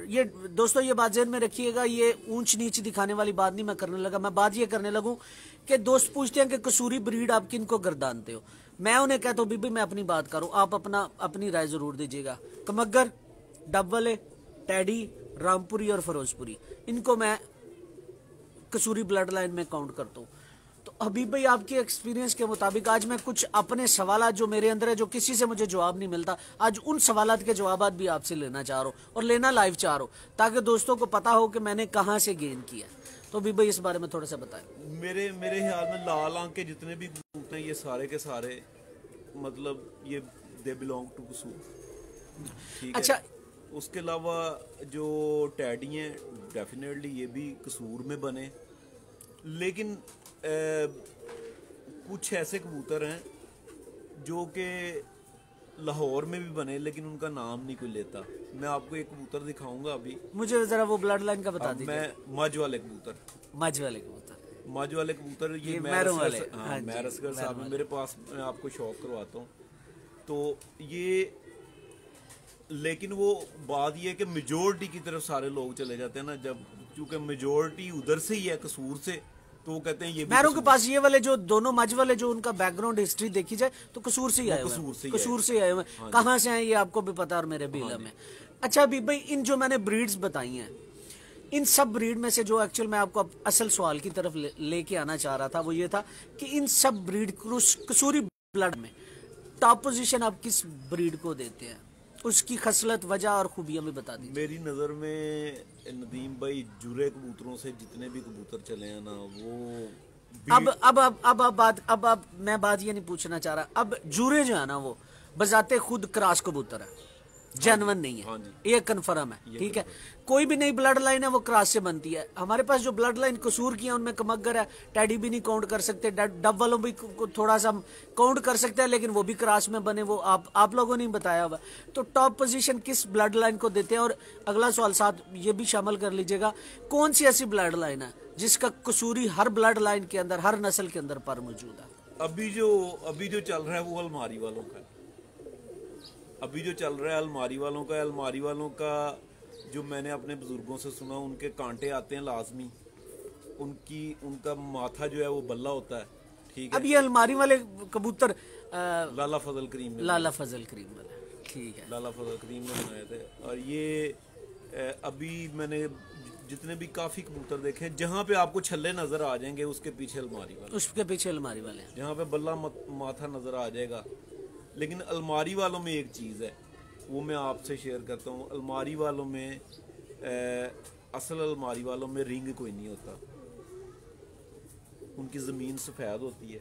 ये दोस्तों ये बात ज़हन में रखिएगा, ये ऊंच नीच दिखाने वाली बात नहीं मैं करने लगा। मैं बात ये करने लगूं कि दोस्त पूछते हैं कि कसूरी ब्रीड आप किनको गर्दानते हो? मैं उन्हें कहता हूँ बीबी मैं अपनी बात करूँ, आप अपनी राय जरूर दीजिएगा। कमगर, डब वाले, टैडी, रामपुरी और फिरोजपुरी, इनको मैं कसूरी ब्लड लाइन में काउंट करता हूँ। तो हबीब भाई आपके एक्सपीरियंस के मुताबिक आज मैं कुछ अपने सवालात जो मेरे अंदर है, जो किसी से मुझे जवाब नहीं मिलता, आज उन सवालात के जवाबात भी आपसे लेना चाह रहा हूँ और लेना लाइव चाह रहा हूँ, ताकि दोस्तों को पता हो कि मैंने कहाँ से गेन किया। तो हबीब भाई इस बारे में थोड़ा सा बताएं। मेरे ख्याल में लाल आंख के जितने भी कबूतर हैं, ये सारे के सारे मतलब ये दे बिलोंग टू कसूर। अच्छा, उसके अलावा जो टैडी हैं डेफिनेटली ये भी कसूर में बने, लेकिन कुछ ऐसे कबूतर हैं जो कि लाहौर में भी बने, लेकिन उनका नाम नहीं कोई लेता। मैं आपको एक कबूतर दिखाऊंगा अभी, मुझे जरा वो ब्लड लाइन का बता दीजिए। मैं मज वाले कबूतर ये मैं रसगर साहब मेरे पास, मैं आपको शौक करवाता हूँ। तो ये, लेकिन वो बात ये है कि मेजोरिटी की तरफ सारे लोग चले जाते हैं ना, जब क्योंकि मेजोरिटी उधर से ही है कसूर से, तो वो कहते हैं ये मैरों के पास ये वाले जो दोनों मज वाले जो उनका बैकग्राउंड हिस्ट्री देखी जाए तो कसूर से ही आए हुए। कहाँ से आए ये आपको भी पता और मेरे भी इल्म है। अच्छा अभी भाई इन जो मैंने ब्रीड्स बताई हैं, इन सब ब्रीड में से जो एक्चुअल मैं आपको असल सवाल की तरफ लेके आना चाह रहा था वो ये था कि इन सब ब्रीड कसूरी ब्लड में टॉप पोजीशन आप किस ब्रीड को देते हैं? उसकी खसलत, वजह और खूबियां भी बता दीजिए। मेरी नज़र में नदीम भाई जुरे कबूतरों से जितने भी कबूतर चले हैं ना, वो अब मैं बात ये नहीं पूछना चाह रहा। अब जुरे जो है ना वो बजाते खुद क्रॉस कबूतर है, जेन्युइन नहीं है, ये कन्फर्म है, ठीक है। कोई भी नई ब्लड लाइन है वो क्रॉस से बनती है। हमारे पास जो ब्लड लाइन कसूर की है उनमें कमगर है, टैडी भी नहीं काउंट कर सकते, डब वालों भी थोड़ा सा काउंट कर सकते हैं, लेकिन वो भी क्रॉस में बने, वो आप लोगों ने बताया हुआ। तो टॉप पोजीशन किस ब्लड लाइन को देते हैं? और अगला सवाल साथ ये भी शामिल कर लीजिएगा, कौन सी ऐसी ब्लड लाइन है जिसका कसूरी हर ब्लड लाइन के अंदर, हर नस्ल के अंदर पर मौजूद है? अभी जो चल रहा है वो अलमारी वालों का है। अभी जो चल रहा है अलमारी वालों का है। अलमारी वालों का जो मैंने अपने बुजुर्गों से सुना, उनके कांटे आते हैं लाजमी, उनका माथा जो है वो बल्ला होता है, ठीक है। अब ये अलमारी वाले कबूतर लाला फजल करीम ने लाला फजल करीम वाले, ठीक है, लाला फजल करीम ने बनाए थे। और ये अभी मैंने जितने भी काफी कबूतर देखे, जहाँ पे आपको छल्ले नजर आ जाएंगे उसके पीछे अलमारी वाले, उसके पीछे अलमारी वाले, जहाँ पे बल्ला माथा नजर आ जाएगा। लेकिन अलमारी वालों में एक चीज़ है, वो मैं आपसे शेयर करता हूँ। अलमारी वालों में असल अलमारी वालों में रिंग कोई नहीं होता, उनकी ज़मीन सफ़ेद होती है,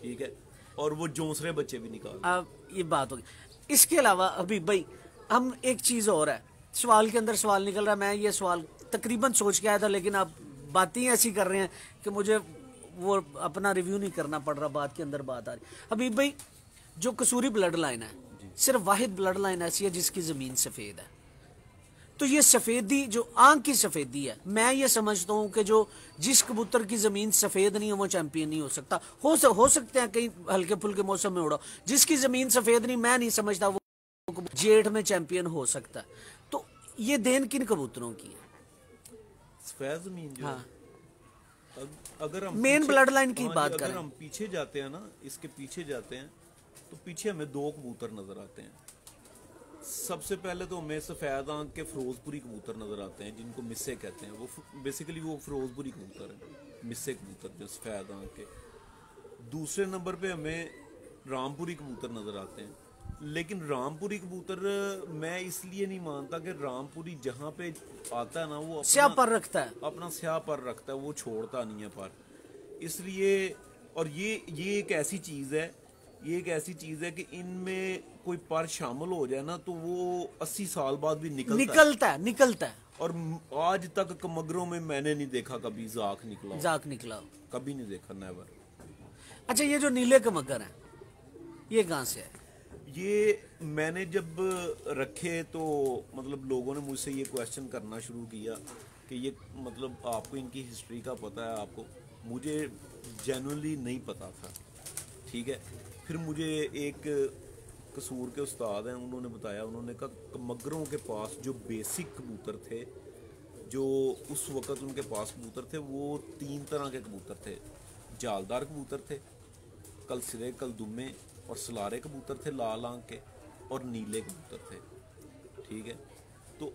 ठीक है, और वो जोंसरे बच्चे भी निकालते हैं। अब ये बात होगी। इसके अलावा अभी भाई हम एक चीज़ और है, सवाल के अंदर सवाल निकल रहा है, मैं ये सवाल तकरीबन सोच के आया था, लेकिन आप बातें ऐसी कर रहे हैं कि मुझे वो अपना रिव्यू नहीं करना पड़ रहा, बात के अंदर बात आ रही। अभी भाई जो कसूरी ब्लड लाइन है, सिर्फ वाहिद ब्लड लाइन ऐसी है जिसकी ज़मीन सफ़ेद है। तो ये सफ़ेदी जो आंख की सफ़ेदी है, मैं ये समझता हूँ कि जो जिस कबूतर की ज़मीन सफ़ेद नहीं है वो चैंपियन नहीं हो सकता। हो सकते हैं कहीं हल्के फुल्के मौसम में उड़ो, जिसकी ज़मीन सफ़ेद नहीं, मैं नहीं समझता वो जेठ में चैंपियन हो सकता है। तो ये देन किन कबूतरों की है? सफ़ेद ज़मीन जो हाँ, अगर हम मेन ब्लड लाइन की बात करें, अगर हम पीछे जाते हैं ना, इसके पीछे जाते हैं, तो पीछे हमें दो कबूतर नजर आते हैं। सबसे पहले तो हमें सफ़ेद आंख के फिरोजपुरी कबूतर नजर आते हैं, जिनको मिस्से कहते हैं। वो बेसिकली वो फिरोजपुरी कबूतर है, मिस्से कबूतर जो सफ़ेद आंख के। दूसरे नंबर पे हमें रामपुरी कबूतर नजर आते हैं। लेकिन रामपुरी कबूतर मैं इसलिए नहीं मानता कि रामपुरी जहाँ पे आता है ना, वो स्याह पर रखता है, अपना स्याह पर रखता है, वो छोड़ता नहीं है पर। इसलिए, और ये एक ऐसी चीज़ है, ये एक ऐसी चीज़ है कि इनमें कोई पर शामिल हो जाए ना, तो वो 80 साल बाद भी निकलता है। और आज तक कमगरों में मैंने नहीं देखा कभी जाक निकला, कभी नहीं देखा, नेवर। अच्छा, ये जो नीले कमगर हैं, ये कहाँ से है? ये मैंने जब रखे तो मतलब लोगों ने मुझसे ये क्वेश्चन करना शुरू किया कि ये मतलब आपको इनकी हिस्ट्री का पता है? आपको, मुझे जेन्युइनली नहीं पता था, ठीक है। फिर मुझे एक कसूर के उस्ताद हैं, उन्होंने बताया, उन्होंने कहा कमगरों के पास जो बेसिक कबूतर थे, जो उस वक़्त उनके पास कबूतर थे, वो 3 तरह के कबूतर थे। जालदार कबूतर थे, कलसिरे कलदुमे और सलारे कबूतर थे लाल आंख के, और नीले कबूतर थे, ठीक है। तो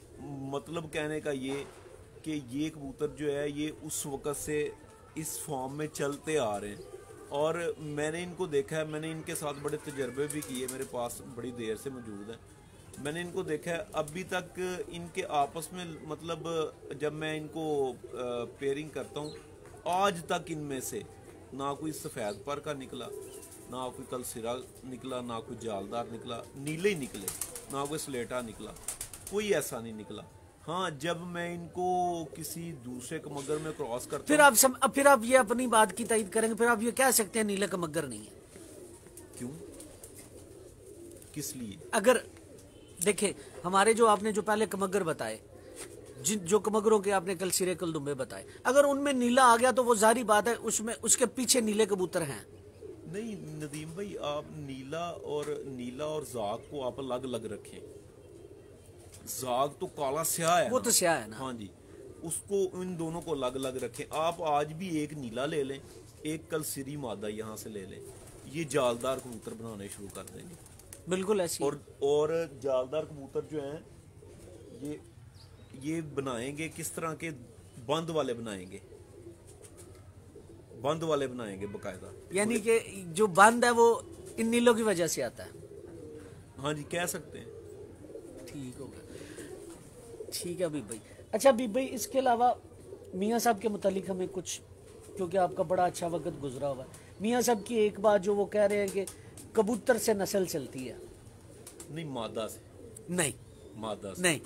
मतलब कहने का ये कि ये कबूतर जो है ये उस वक़्त से इस फॉर्म में चलते आ रहे हैं। और मैंने इनको देखा है, मैंने इनके साथ बड़े तजर्बे भी किए, मेरे पास बड़ी देर से मौजूद हैं। मैंने इनको देखा है, अभी तक इनके आपस में मतलब जब मैं इनको पेयरिंग करता हूँ, आज तक इनमें से ना कोई सफ़ेद पर का निकला, ना कोई कलसिरा निकला, ना कोई जालदार निकला, नीले ही निकले, ना कोई स्लेटा निकला, कोई ऐसा नहीं निकला। हाँ, जब मैं इनको किसी दूसरे कमगर में क्रॉस करता फिर आप ये अपनी बात की तायद करेंगे, फिर आप ये कह सकते हैं नीला कमगर नहीं है। क्यों, किस लिए? अगर देखे हमारे जो आपने जो पहले कमगर बताए, जो कमगरों के आपने कल सिरे कल दुम्बे बताए, अगर उनमें नीला आ गया तो वो जारी बात है उसमें उसके पीछे नीले कबूतर हैं। नहीं नदीम भाई, आप नीला और जाग को आप अलग अलग रखें। जाग तो काला स्याह है, वो तो स्याह है ना। हाँ जी, उसको इन दोनों को अलग अलग रखें। आप आज भी एक नीला ले लें, एक कल सिरी मादा यहाँ से ले लें, ये जालदार कबूतर बनाने शुरू कर देंगे, बिल्कुल ऐसी। और जालदार कबूतर जो हैं ये बनाएंगे किस तरह के? बंद वाले बनाएंगे बाकायदा। यानी कि जो बंद है वो इन नीलों की वजह से आता है। हाँ जी, कह सकते हैं। ठीक होगा, ठीक है अभी भाई। अच्छा अभी भाई, इसके अलावा मियाँ साहब के मुतालिक हमें कुछ, क्योंकि आपका बड़ा अच्छा वक्त गुजरा हुआ है, मियाँ साहब की एक बात जो वो कह रहे हैं कि कबूतर से नस्ल चलती है। नहीं, मादा से नहीं, मादा से नहीं।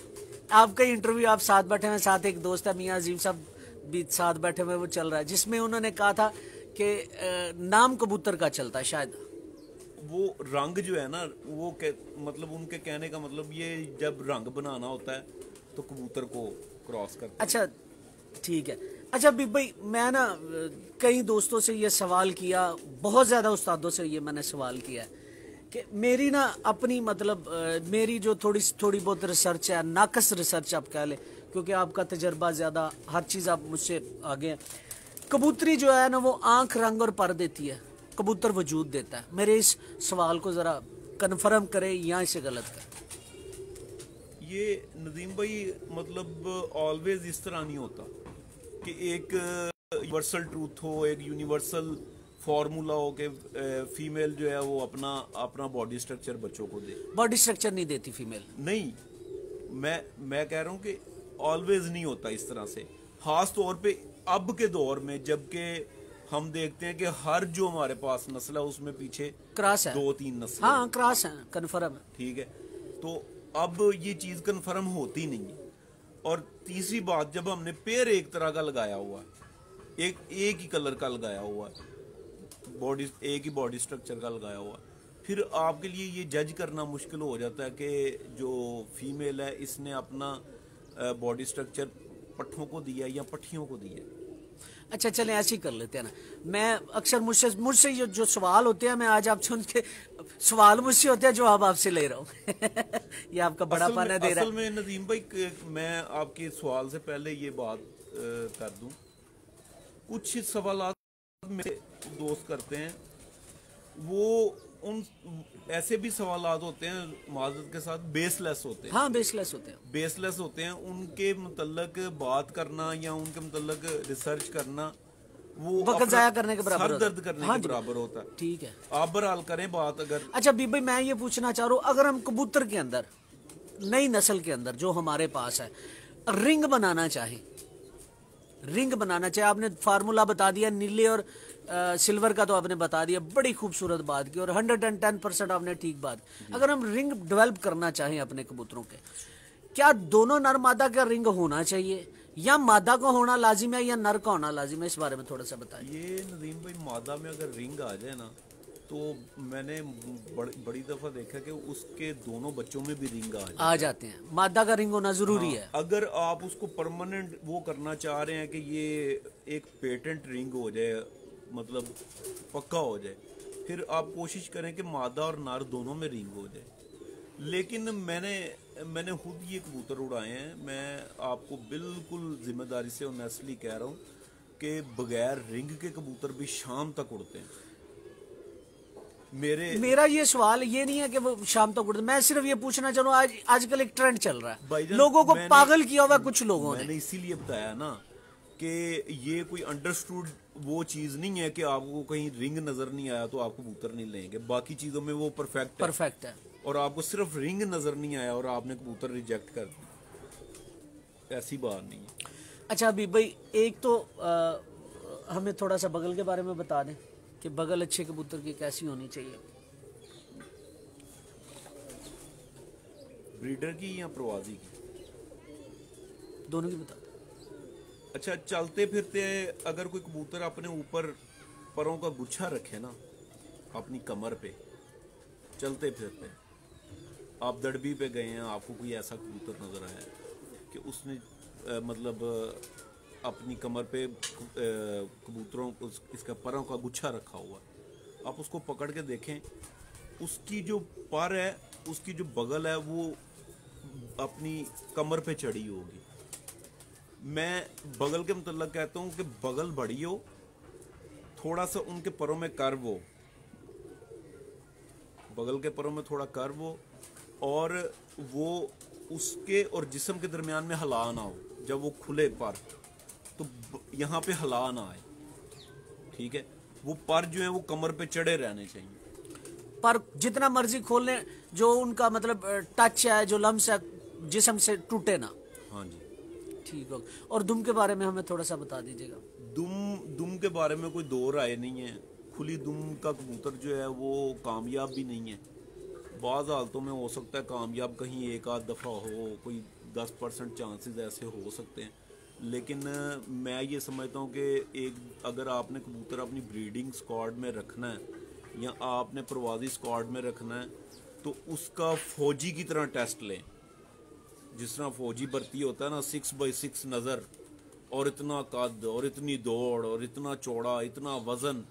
आपका इंटरव्यू आप साथ बैठे हुए, साथ एक दोस्त है मियाँ अजीम साहब भी साथ बैठे हुए, वो चल रहा है, जिसमें उन्होंने कहा था कि नाम कबूतर का चलता है शायद। वो रंग जो है ना, वो मतलब उनके कहने का मतलब ये जब रंग बनाना होता है तो कबूतर को क्रॉस करते हैं। अच्छा ठीक है, अच्छा भी भाई, मैं ना कई दोस्तों से ये सवाल किया, बहुत ज़्यादा उस्तादों से ये मैंने सवाल किया है कि मेरी ना अपनी मतलब मेरी जो थोड़ी बहुत रिसर्च है, नाकस रिसर्च आप कह लें, क्योंकि आपका तजर्बा ज़्यादा, हर चीज़ आप मुझसे आगे हैं। कबूतरी जो है ना वो आंख, रंग और पर देती है, कबूतर वजूद देता है। मेरे इस सवाल को ज़रा कन्फर्म करें या इसे गलत करें। ये नदीम भाई मतलब ऑलवेज इस तरह नहीं होता कि एक यूनिवर्सल ट्रूथ हो, एक यूनिवर्सल फॉर्मूला हो कि फीमेल जो है वो अपना अपना बॉडी स्ट्रक्चर बच्चों को दे। बॉडी स्ट्रक्चर नहीं देती फीमेल। नहीं, मैं कह रहा हूँ कि ऑलवेज नहीं होता इस तरह से। खास तौर पे अब के दौर में, जबकि हम देखते हैं कि हर जो हमारे पास नस्ल है उसमें पीछे क्रॉस है, 2-3 नस्ल। हाँ क्रॉस है, कन्फर्म है। ठीक है, तो अब ये चीज कन्फर्म होती नहीं है। और तीसरी बात, जब हमने पेयर एक तरह का लगाया हुआ है, एक ही कलर का लगाया हुआ है, बॉडी एक ही बॉडी स्ट्रक्चर का लगाया हुआ, फिर आपके लिए ये जज करना मुश्किल हो जाता है कि जो फीमेल है इसने अपना बॉडी स्ट्रक्चर पट्ठों को दिया या पट्टियों को दिया। अच्छा चलें ऐसे ही कर लेते हैं ना। मैं अक्सर मुझसे ये जो सवाल होते हैं, मैं आज आपसे उनके सवाल मुझसे होते हैं, जवाब आपसे ले रहा हूँ। ये आपका बड़ा पाना दे रहा है। असल में नदीम भाई, मैं आपके सवाल से पहले ये बात कर दूं, कुछ सवाल मेरे दोस्त करते हैं, वो उन ऐसे भी सवालात होते हैं माजरत के साथ बेसलेस होते हैं। हाँ बेसलेस होते हैं। बेसलेस होते हैं, उनके मुतल्लक बात करना या उनके मुतल्लक रिसर्च करना वो वक्त जाया करने के बराबर, सर दर्द करने के बराबर होता है। ठीक है, आप बहरहाल करें बात। अगर अच्छा बीबी, मैं ये पूछना चाह रहा हूँ, अगर हम कबूतर के अंदर, नई नस्ल के अंदर जो हमारे पास है, रिंग बनाना चाहे, रिंग बनाना चाहे, आपने फार्मूला बता दिया, नीले और सिल्वर का तो आपने बता दिया, बड़ी खूबसूरत बात की, और 110% आपने ठीक बात। अगर हम रिंग डेवलप करना चाहें अपने कबूतरों के, क्या दोनों नर मादा का रिंग होना चाहिए, या मादा का होना लाजिम है, या नर का होना लाजिम है? इस बारे में थोड़ा सा बताइए। ये नदीम भाई, मादा में अगर रिंग आ जाए ना, तो मैंने बड़ी दफा देखा कि उसके दोनों बच्चों में भी रिंग आ जाते हैं। मादा का रिंग होना जरूरी है। अगर आप उसको परमानेंट वो करना चाह रहे हैं कि ये एक पेटेंट रिंग हो जाए, मतलब पक्का हो जाए, फिर आप कोशिश करें कि मादा और नर दोनों में रिंग हो जाए। लेकिन मैंने खुद ये कबूतर उड़ाए हैं, मैं आपको बिल्कुल जिम्मेदारी से ऑनेस्टली कह रहा हूँ कि बगैर रिंग के कबूतर भी शाम तक उड़ते हैं। मेरा ये सवाल ये नहीं है कि वो शाम तक उड़ते, मैं सिर्फ ये पूछना चाह रहा हूँ, आजकल एक ट्रेंड चल रहा है, लोगों को पागल किया हुआ कुछ लोगों ने। मैंने इसीलिए बताया ना कि ये कोई अंडरस्टूड वो चीज नहीं है कि आपको कहीं रिंग नजर नहीं आया तो आप कबूतर नहीं लेंगे, बाकी चीजों में वो परफेक्ट है। और आपको सिर्फ रिंग नजर नहीं आया और आपने कबूतर रिजेक्ट कर दी, ऐसी बात नहीं है। अच्छा अभी भाई, एक तो हमें थोड़ा सा बगल के बारे में बता दें कि बगल अच्छे कबूतर की कैसी होनी चाहिए, ब्रीडर की या प्रवासी की? दोनों की बता दें। अच्छा, चलते फिरते अगर कोई कबूतर अपने ऊपर परों का गुच्छा रखे ना अपनी कमर पे, चलते फिरते आप दड़बी पे गए हैं, आपको कोई ऐसा कबूतर नजर आया कि उसने मतलब अपनी कमर पे कबूतरों इसका परों का गुच्छा रखा हुआ, आप उसको पकड़ के देखें, उसकी जो पर है, उसकी जो बगल है, वो अपनी कमर पे चढ़ी होगी। मैं बगल के मतलब कहता हूँ कि बगल बड़ी हो, थोड़ा सा उनके परों में कर्व हो, बगल के परों में थोड़ा कर्व हो, और वो उसके और जिस्म के दरमियान में हला ना हो। जब वो खुले पर, तो यहाँ पे हला ना आए, ठीक है? वो पर जो है वो कमर पे चढ़े रहने चाहिए। पर जितना मर्जी खोल लें, जो उनका मतलब टच है, जो लम्स है, जिस्म से टूटे ना। हाँ जी, ठीक हो। और दुम के बारे में हमें थोड़ा सा बता दीजिएगा। दुम के बारे में कोई दो राय नहीं है। खुली दुम का कबूतर जो है वो कामयाब भी नहीं है। बाज़ हालतों में हो सकता है कामयाब कहीं एक आध दफ़ा हो, कोई 10% चांसेस ऐसे हो सकते हैं, लेकिन मैं ये समझता हूँ कि एक अगर आपने कबूतर अपनी ब्रीडिंग स्क्वाड में रखना है या आपने प्रवासी स्क्वाड में रखना है, तो उसका फौजी की तरह टेस्ट लें। जिस तरह फौजी भर्ती होता है ना, 6x6 नज़र, और इतना कद और इतनी दौड़ और इतना चौड़ा, इतना वजन,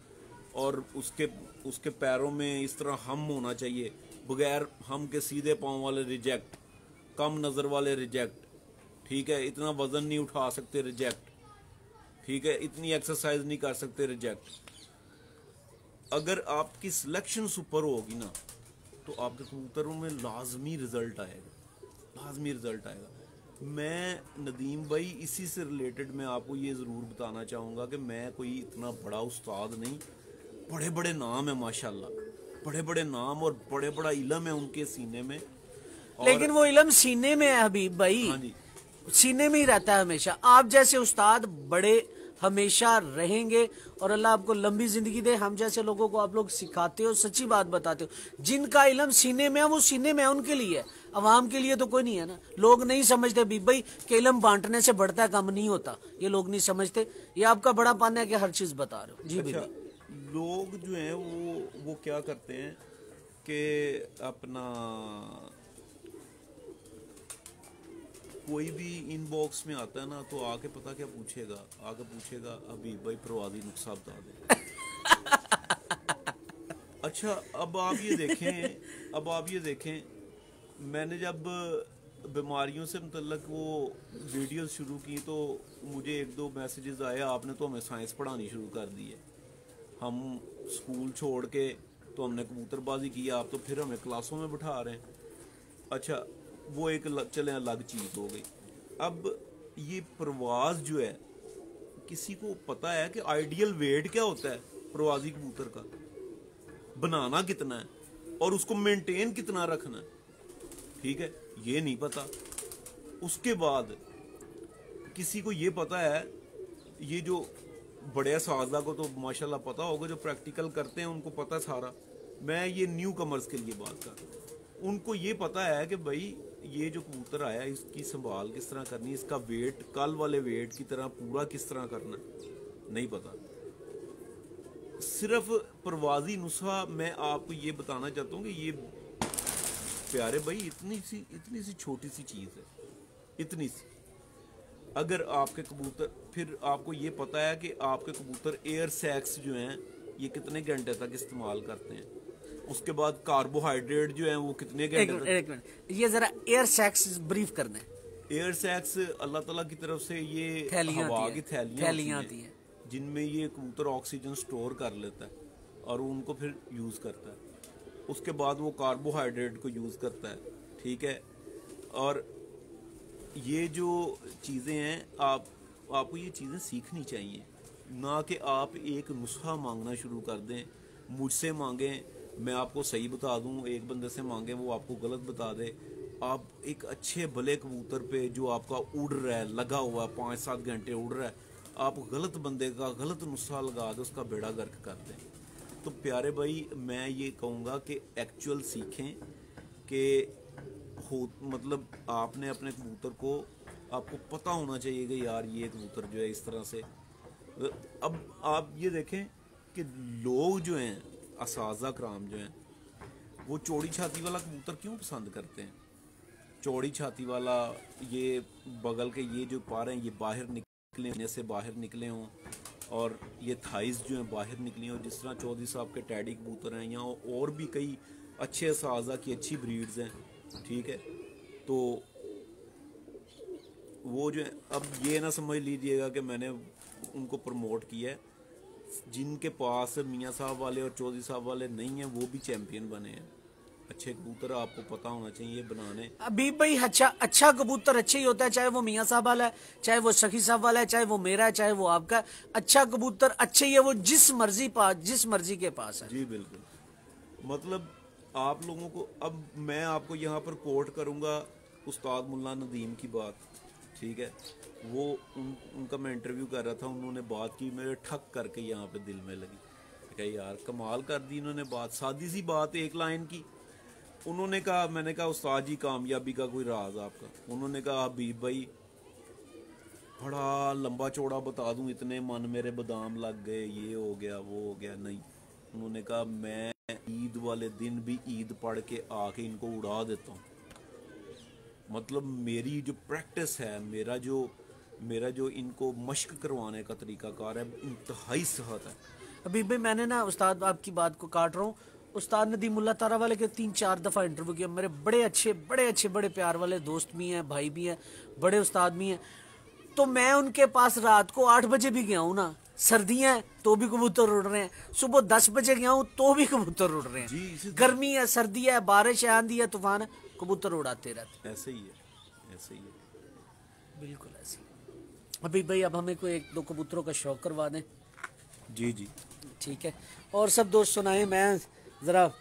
और उसके पैरों में इस तरह हम होना चाहिए, बगैर हम के सीधे पाँव वाले रिजेक्ट, कम नज़र वाले रिजेक्ट, ठीक है, इतना वजन नहीं उठा सकते रिजेक्ट, ठीक है, इतनी एक्सरसाइज नहीं कर सकते रिजेक्ट। अगर आपकी सिलेक्शन सुपर होगी ना तो आपके कबूतरों में लाजमी रिजल्ट आएगा, लाजमी रिजल्ट आएगा। मैं नदीम भाई इसी से रिलेटेड मैं आपको ये ज़रूर बताना चाहूँगा कि मैं कोई इतना बड़ा उस्ताद नहीं, बड़े बड़े नाम है माशाल्लाह, बड़े बड़े नाम और बड़े बड़ा इल्म है उनके सीने में। लेकिन वो इल्म सीने में है हबीब भाई। हाँ जी, सीने में ही रहता है हमेशा। आप जैसे उस्ताद बड़े हमेशा रहेंगे और अल्लाह आपको लंबी जिंदगी दे। हम जैसे लोगों को आप लोग सिखाते हो, सच्ची बात बताते हो। जिनका इल्म सीने में है वो सीने में है, उनके लिए है, अवाम के लिए तो कोई नहीं है ना। लोग नहीं समझते बीब भाई कि इल्म बांटने से बढ़ता है, कम नहीं होता। ये लोग नहीं समझते। ये आपका बड़ा पाना है कि हर चीज बता रहे हो जी। अच्छा, लोग जो हैं वो क्या करते हैं कि अपना कोई भी इनबॉक्स में आता है ना तो आके पता क्या पूछेगा, आके पूछेगा हबीब भाई प्रवादी नुस्खा बता दे। अच्छा, अब आप ये देखें, मैंने जब बीमारियों से मुतल्लक वो वीडियो शुरू की तो मुझे 1-2 मैसेजेस आए, आपने तो हमें साइंस पढ़ानी शुरू कर दी है, हम स्कूल छोड़ के तो हमने कबूतरबाजी की, आप तो फिर हमें क्लासों में बिठा रहे हैं। अच्छा, वो एक चले अलग चीज़ हो गई। अब ये प्रवास जो है, किसी को पता है कि आइडियल वेट क्या होता है प्रवासी कबूतर का, बनाना कितना है और उसको मेंटेन कितना रखना है, ठीक है, ये नहीं पता। उसके बाद किसी को ये पता है, ये जो बड़े साजा को तो माशाल्लाह पता होगा, जो प्रैक्टिकल करते हैं उनको पता सारा। मैं ये न्यू कमर्स के लिए बात कर रहा हूँ। उनको ये पता है कि भाई ये जो कबूतर आया इसकी संभाल किस तरह करनी, इसका वेट कल वाले वेट की तरह पूरा किस तरह करना, नहीं पता। सिर्फ प्रवासी नुस्खा मैं आपको ये बताना चाहता हूँ कि ये प्यारे भाई इतनी सी छोटी सी चीज़ है, इतनी सी। अगर आपके कबूतर, फिर आपको ये पता है कि आपके कबूतर एयर सैक्स जो हैं ये कितने घंटे तक इस्तेमाल करते हैं, उसके बाद कार्बोहाइड्रेट जो है वो कितने घंटे तक। एक मिनट, ये जरा एयर सैक्स ब्रीफ कर दें। एयर सैक्स अल्लाह ताला की तरफ से ये हवा की थैलियां आती हैं जिनमें ये कबूतर ऑक्सीजन स्टोर कर लेता है और उनको फिर यूज़ करता है। उसके बाद वो कार्बोहाइड्रेट को यूज़ करता है, ठीक है। और ये जो चीज़ें हैं आपको ये चीज़ें सीखनी चाहिए, ना कि आप एक नुस्खा मांगना शुरू कर दें। मुझसे मांगें, मैं आपको सही बता दूं, एक बंदे से मांगें वो आपको गलत बता दे। आप एक अच्छे भले कबूतर पे जो आपका उड़ रहा है, लगा हुआ है, 5-7 घंटे उड़ रहा है, आप गलत बंदे का गलत नुस्खा लगा दे, उसका बेड़ा गर्क कर दें। तो प्यारे भाई मैं ये कहूँगा कि एक्चुअल सीखें कि मतलब आपने अपने कबूतर को, आपको पता होना चाहिए कि यार ये कबूतर जो है इस तरह से। अब आप ये देखें कि लोग जो हैं, असाजा कराम जो हैं, वो चौड़ी छाती वाला कबूतर क्यों पसंद करते हैं। चौड़ी छाती वाला, ये बगल के ये जो पारे हैं ये बाहर निकले से बाहर निकले हों और ये थाइस जो हैं बाहर निकली हों, जिस तरह चौधरी साहब के टैडी कबूतर हैं, यहाँ और भी कई अच्छे असाजा की अच्छी ब्रीड्स हैं, ठीक है। तो वो जो है, अब ये ना समझ लीजिएगा कि मैंने उनको प्रमोट किया है। जिनके पास मियाँ साहब वाले और चौधरी साहब वाले नहीं हैं वो भी चैंपियन बने हैं। अच्छे कबूतर आपको पता होना चाहिए बनाने। अबीब भाई अच्छा कबूतर अच्छा ही होता है, चाहे वो मियाँ साहब वाला है, चाहे वो सखी साहब वाला है, चाहे वो मेरा है, चाहे वो आपका है। अच्छा कबूतर अच्छे ही है, वो जिस मर्जी के पास है। जी बिल्कुल। मतलब आप लोगों को, अब मैं आपको यहाँ पर कोट करूँगा उस्ताद मुल्ला नदीम की बात, ठीक है। वो उनका मैं इंटरव्यू कर रहा था, उन्होंने बात की, मेरे ठक करके यहाँ पे दिल में लगी कि यार कमाल कर दी इन्होंने बात। सादी सी बात, एक लाइन की। उन्होंने कहा, मैंने कहा उस्ताद जी कामयाबी का कोई राज आपका। उन्होंने कहा हबीब भाई बड़ा लंबा चौड़ा बता दूं, इतने मन मेरे बादाम लग गए, ये हो गया वो हो गया, नहीं। उन्होंने कहा मैं ईद वाले दिन भी ईद पढ़ के आके इनको उड़ा देता हूँ। मतलब मेरी जो प्रैक्टिस है, मेरा जो मेरा जो इनको मश्क करवाने का तरीकाकार है इंतहाई सेहत है। अभी भाई मैंने ना उस्ताद आपकी बात को काट रहा हूँ, उस्ताद नदीमुल्लाह तारा वाले के 3-4 दफ़ा इंटरव्यू किया। मेरे बड़े प्यार वाले दोस्त भी हैं, भाई भी हैं, बड़े उस्ताद भी हैं। तो मैं उनके पास रात को 8 बजे भी गया हूँ ना, सर्दियाँ हैं तो भी कबूतर उड़ रहे हैं, सुबह 10 बजे गया हूँ तो भी कबूतर उड़ रहे हैं। गर्मी है, सर्दी है, बारिश है, आंधी है, तूफान है, कबूतर उड़ाते रहते। ऐसे ही है, ऐसे ही है, बिल्कुल ऐसे। अभी भाई अब हमें कोई 1-2 कबूतरों का शौक करवा दें। जी जी ठीक है। और सब दोस्त सुनाए, मैं ज़रा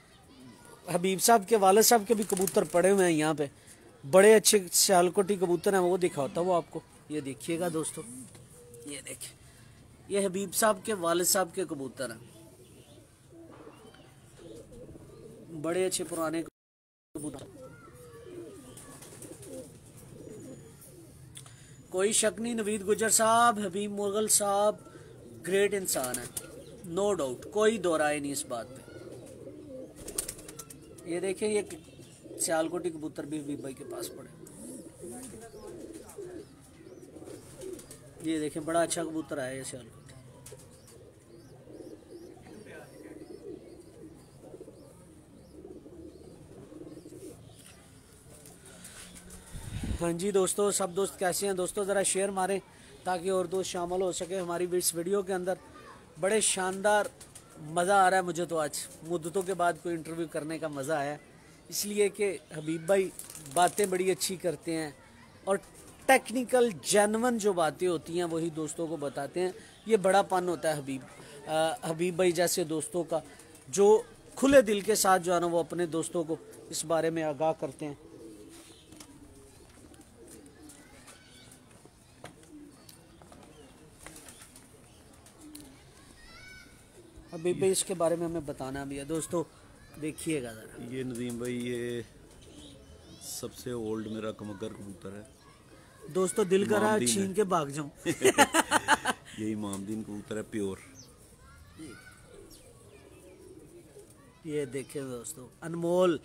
हबीब साहब के वाले साहब के भी कबूतर पड़े हुए हैं यहाँ पे, बड़े अच्छे सियालकोटी कबूतर हैं, वो दिखाता हूँ आपको। ये देखिएगा दोस्तों, ये देखिए, ये हबीब साहब के वाले साहब के कबूतर हैं, बड़े अच्छे पुराने कबूतर। कोई शक नहीं, नवीद गुजर साहब, हबीब मुगल साहब ग्रेट इंसान है, नो डाउट, कोई दो राय नहीं इस बात पे। ये देखें, ये सियालकोटी कबूतर भी हबीब भाई के पास पड़े। ये देखें, बड़ा अच्छा कबूतर आया ये सियालकोटी। हाँ जी दोस्तों, सब दोस्त कैसे हैं दोस्तों, ज़रा शेयर मारें ताकि और दोस्त शामिल हो सके हमारी इस वीडियो के अंदर। बड़े शानदार मज़ा आ रहा है मुझे तो, आज मुद्दतों के बाद कोई इंटरव्यू करने का मज़ा आया, इसलिए कि हबीब भाई बातें बड़ी अच्छी करते हैं और टेक्निकल जेन्युइन जो बातें होती हैं वही दोस्तों को बताते हैं। ये बड़ा पन होता है हबीब भाई जैसे दोस्तों का, जो खुले दिल के साथ जो है ना वो अपने दोस्तों को इस बारे में आगाह करते हैं। अभी भाई इसके बारे में हमें बताना भी है दोस्तों, देखिएगा ज़रा। ये नदीम भाई, ये सबसे ओल्ड मेरा कमगर कबूतर है दोस्तों, दिल कर रहा है छीन के भाग जाऊं। यही इमामदीन कबूतर है, प्योर। ये देखें दोस्तों, अनमोल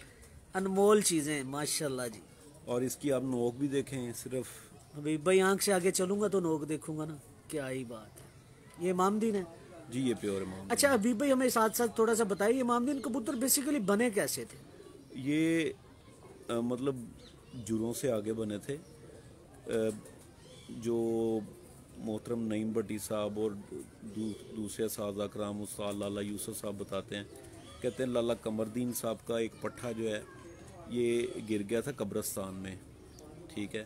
अनमोल चीज़ें माशाल्लाह जी। और इसकी आप नोक भी देखें, सिर्फ अभी भाई आंख से आगे चलूंगा तो नोक देखूंगा ना, क्या ही बात है। ये इमामदीन है जी, ये प्योर इमामदीन। अच्छा अभी भाई हमें साथ साथ थोड़ा सा बताइए, इमामदीन कबूतर बेसिकली बने कैसे थे? ये मतलब जुरों से आगे बने थे। जो मोहतरम नईम भट्टी साहब और दूसरे साजा कराम उस्ताद लाला यूसुफ साहब बताते हैं, कहते हैं लाला कमरदीन साहब का एक पट्ठा जो है ये गिर गया था कब्रिस्तान में, ठीक है।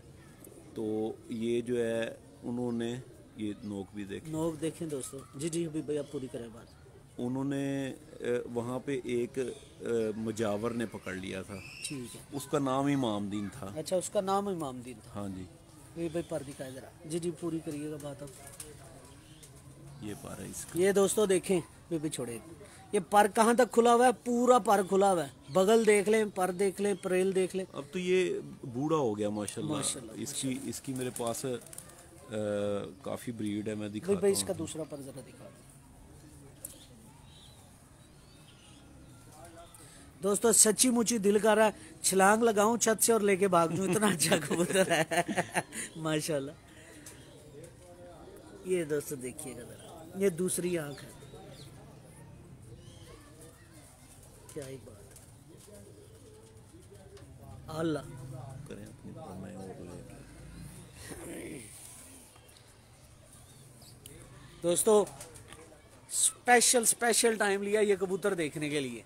तो ये जो है उन्होंने, ये नोक भी देखें, नोक देखें दोस्तों। जी जी अभी भैया पूरी करें बात। उन्होंने वहाँ पे एक मुजावर ने पकड़ लिया था, ठीक है, उसका नाम इमामदीन था। अच्छा, उसका नाम इमामदीन था। हाँ जी। ये भाई पर दिखाए जरा। जी जी पूरी करिएगा बात अब। ये पर है इसका। ये दोस्तों देखें, भी छोड़े, ये पर कहाँ तक खुला हुआ है? पूरा पर खुला हुआ है, बगल देख लें, पर देख लें, परेल देख लें। अब तो ये बूढ़ा हो गया माशाल्लाह। इसकी मेरे पास काफी ब्रीड है, मैं दिखाता हूं। भाई इसका दूसरा पर जरा दिखा दो दोस्तों। सच्ची मुची दिल कर रहा है छलांग लगाऊं छत से और लेके भाग जाऊं, इतना अच्छा कबूतर है माशाल्लाह। ये दोस्तों देखिएगा जरा, ये दूसरी आंख है, क्या ही बात है। अल्लाह करें अपनी मैं और दोस्तों, स्पेशल टाइम लिया ये कबूतर देखने के लिए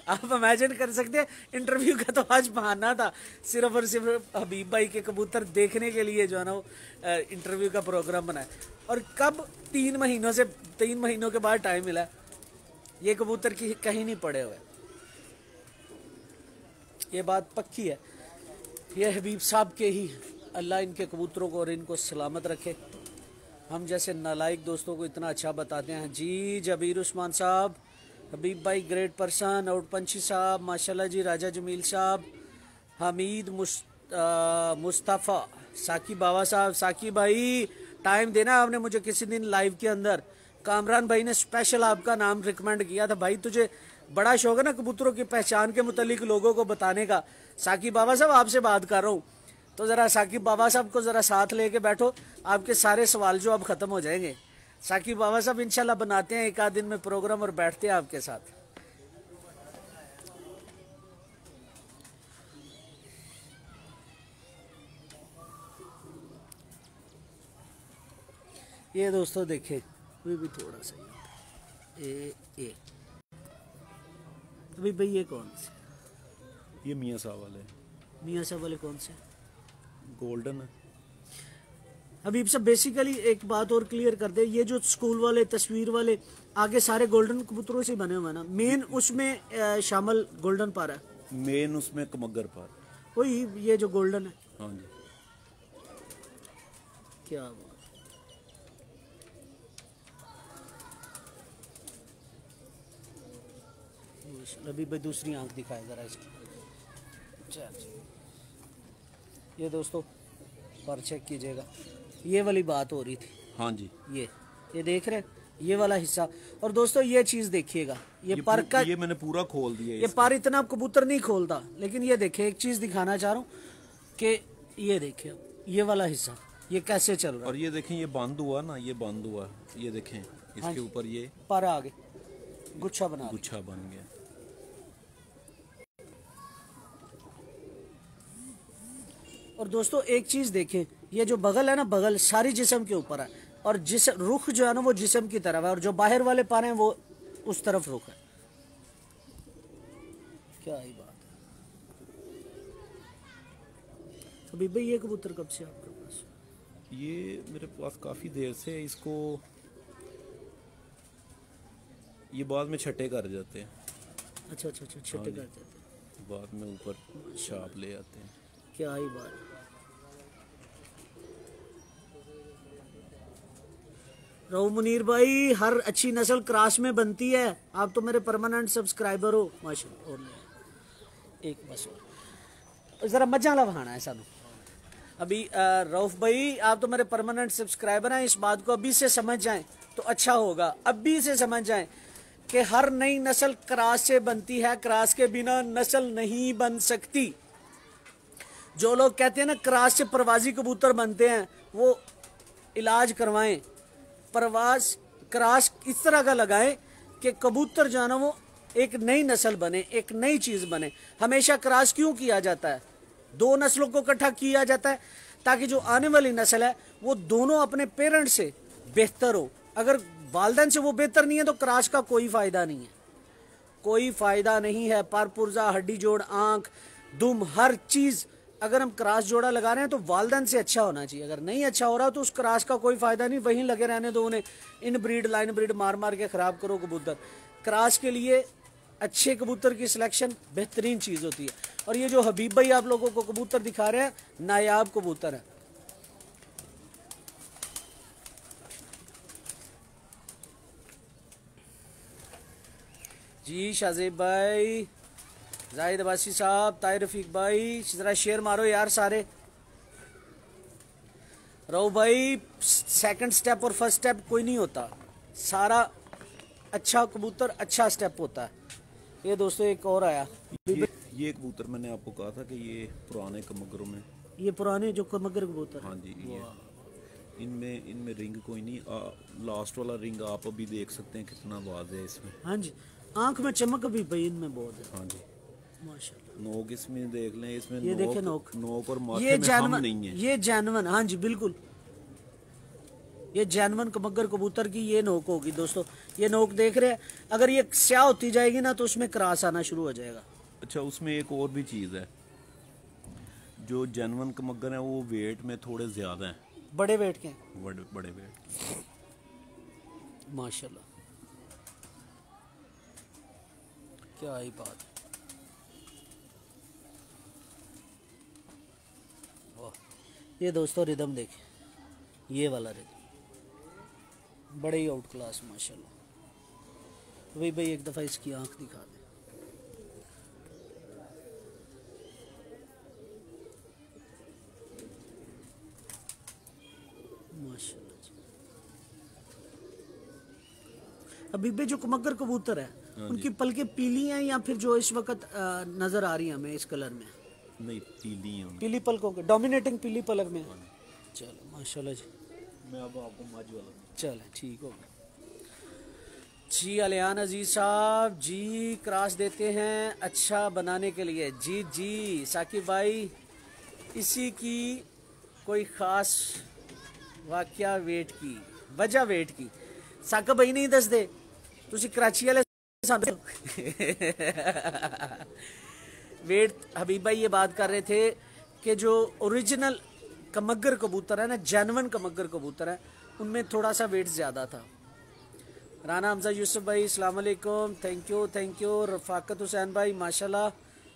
आप इमेजिन कर सकते हैं, इंटरव्यू का तो आज बहाना था, सिर्फ और सिर्फ हबीब भाई के कबूतर देखने के लिए जो है ना वो इंटरव्यू का प्रोग्राम बनाया। और कब 3 महीनों के बाद टाइम मिला, ये कबूतर की कहीं नहीं पड़े हुए, ये बात पक्की है। ये हबीब साहब के ही, अल्लाह इनके कबूतरों को और इनको सलामत रखे। हम जैसे नालायक दोस्तों को इतना अच्छा बताते हैं। जी जबीर उस्मान साहब, हबीब भाई ग्रेट पर्सन, आउट पंछी साहब माशाल्लाह जी, राजा जमील साहब, हमीद मुस्तफ़ा, साकी बाबा साहब। साकी भाई टाइम देना आपने मुझे किसी दिन लाइव के अंदर, कामरान भाई ने स्पेशल आपका नाम रिकमेंड किया था। भाई तुझे बड़ा शौक है ना कबूतरों की पहचान के मुतालिक लोगों को बताने का। साकी बाबा साहब आपसे बात कर रहा हूँ, तो ज़रा साकिब बाबा साहब को ज़रा साथ लेके बैठो, आपके सारे सवाल जो अब ख़त्म हो जाएंगे। साकिब बाबा साहब इंशाल्लाह बनाते हैं एक आध दिन में प्रोग्राम और बैठते हैं आपके साथ। ये दोस्तों देखें, भी थोड़ा सा ए अभी भाई ये कौन से? ये मियाँ साहब वाले। मियाँ साहब वाले कौन से? गोल्डन है। अभी सब बेसिकली एक बात और क्लियर कर दे, ये जो स्कूल वाले तस्वीर वाले आगे सारे गोल्डन कबूतरों से बने हुए ना, मेन उसमें शामिल गोल्डन पारा है, मेन उसमें कमगर पार वही ये जो गोल्डन है। हाँ जी। क्या बात। अभी भाई दूसरी आंख दिखाए जरा इसकी। ये दोस्तों पर चेक कीजिएगा, ये वाली बात हो रही थी। हाँ जी। ये देख रहे हैं, ये वाला हिस्सा। और दोस्तों ये चीज देखिएगा, ये पर का, ये मैंने पूरा खोल दिया। ये पर इतना कबूतर नहीं खोलता, लेकिन ये देखिए एक चीज दिखाना चाह रहा हूँ कि ये देखिए ये वाला हिस्सा ये कैसे चल रहा है। और ये देखें, ये बंद हुआ ना, ये बंद हुआ, ये देखें इसके ऊपर ये पर आगे गुच्छा बन गया। और दोस्तों एक चीज देखें, ये जो बगल है ना, बगल सारी जिस्म के ऊपर है, और जिस रुख जो है ना वो जिस्म की तरफ है, और जो बाहर वाले पारे हैं वो उस तरफ रुख है। क्या ही बात है। अभी भाई ये कबूतर कब से आपके पास? ये मेरे पास काफी देर से। इसको ये बाद में छठे कर जाते हैं। अच्छा, छठे कर जाते हैं, बाद में ऊपर छाप ले आते हैं। क्या ही बात है। रहो मुनीर भाई, हर अच्छी नस्ल क्रॉस में बनती है, आप तो मेरे परमानेंट सब्सक्राइबर हो माशाल्लाह। और एक बस और जरा मजा लवाना है सानू। अभी रऊफ भाई आप तो मेरे परमानेंट सब्सक्राइबर हैं, इस बात को अभी से समझ जाएं तो अच्छा होगा। अभी से समझ जाएं कि हर नई नस्ल क्रॉस से बनती है, क्रॉस के बिना नस्ल नहीं बन सकती। जो लोग कहते हैं ना क्रॉस से प्रवासी कबूतर बनते हैं, वो इलाज करवाएं। प्रवास क्रॉस इस तरह का लगाएं कि कबूतर जो है ना वो एक नई नस्ल बने, एक नई चीज बने। हमेशा क्रॉस क्यों किया जाता है? दो नस्लों को इकट्ठा किया जाता है ताकि जो आने वाली नस्ल है वो दोनों अपने पेरेंट्स से बेहतर हो। अगर वालिदैन से वो बेहतर नहीं है तो क्रॉस का कोई फायदा नहीं है, कोई फायदा नहीं है। पर पुर्जा, हड्डी जोड़, आंख, दुम, हर चीज अगर हम क्रॉस जोड़ा लगा रहे हैं तो वालिदैन से अच्छा होना चाहिए। अगर नहीं अच्छा हो रहा तो उस क्रॉस का कोई फायदा नहीं, वहीं लगे रहने दो उन्हें। इन ब्रीड लाइन ब्रीड मार मार के खराब करो कबूतर। क्रॉस के लिए अच्छे कबूतर की सिलेक्शन बेहतरीन चीज होती है। और ये जो हबीब भाई आप लोगों को कबूतर दिखा रहे हैं, नायाब कबूतर है। जी शाहजेब भाई, जाहिद अब्बासी साहब, ताहिर रफीक भाई, जरा शेयर मारो यार सारे। रहो भाई, सेकंड स्टेप और फर्स्ट स्टेप कोई नहीं होता, सारा अच्छा कबूतर अच्छा स्टेप होता है। ये दोस्तों एक और आया, ये कबूतर मैंने आपको कहा था कि ये पुराने कमगरों में, ये पुराने जो कमगर कबूतर। हाँ जी, ये इनमें रिंग कोई नहीं। लास्ट वाला रिंग आप अभी देख सकते हैं कितना वाज़ है इसमें। हाँ जी, आंख में चमक भी भाई इनमें बहुत है। हाँ जी माशाल्लाह। नोक इसमें देख लें, इसमें ये देखें नोक और माथे ये में हम नहीं है। ये जानवन, हाँ जी बिल्कुल, ये जानवन कमगर कबूतर की ये नोक होगी दोस्तों। ये नोक देख रहे हैं, अगर ये स्याह होती जाएगी ना तो उसमें क्रॉस आना शुरू हो जाएगा। अच्छा, उसमें एक और भी चीज़ है, जो जानवन कमगर है वो वेट में थोड़े ज्यादा हैं, बड़े वेट के, बड़े वेट। माशाल्लाह, क्या ही बात। ये दोस्तों रिदम देखें, ये वाला रिदम बड़े ही आउट क्लास माशाल्लाह। वही भाई एक दफ़ा इसकी आंख दिखा दे। माशाल्लाह। अभी भी जो कमगर कबूतर है उनकी पलकें पीली हैं या फिर जो इस वक्त नज़र आ रही हैं हमें इस कलर में? नहीं, पीली है उनकी। पीली पलकों के, डोमिनेटिंग पीली पलक में। चलो माशाल्लाह जी। मैं अब आपको मज वाला चलो ठीक हो गया जी। अलियान अजीज साहब जी क्रॉस देते हैं अच्छा बनाने के लिए। जी जी साकिब भाई, इसी की कोई ख़ास वाकया वेट की वजह वेट की साकिब भाई नहीं दस दे, तुसी कराची वाले साहब वेट। हबीब भाई ये बात कर रहे थे कि जो ओरिजिनल कमगर कबूतर है ना, जेन्युइन कमगर कबूतर है, उनमें थोड़ा सा वेट ज़्यादा था। राना हमजा यूसुफ भाई अस्सलाम वालेकुम, थैंक यू। रफाकत हुसैन भाई माशाल्लाह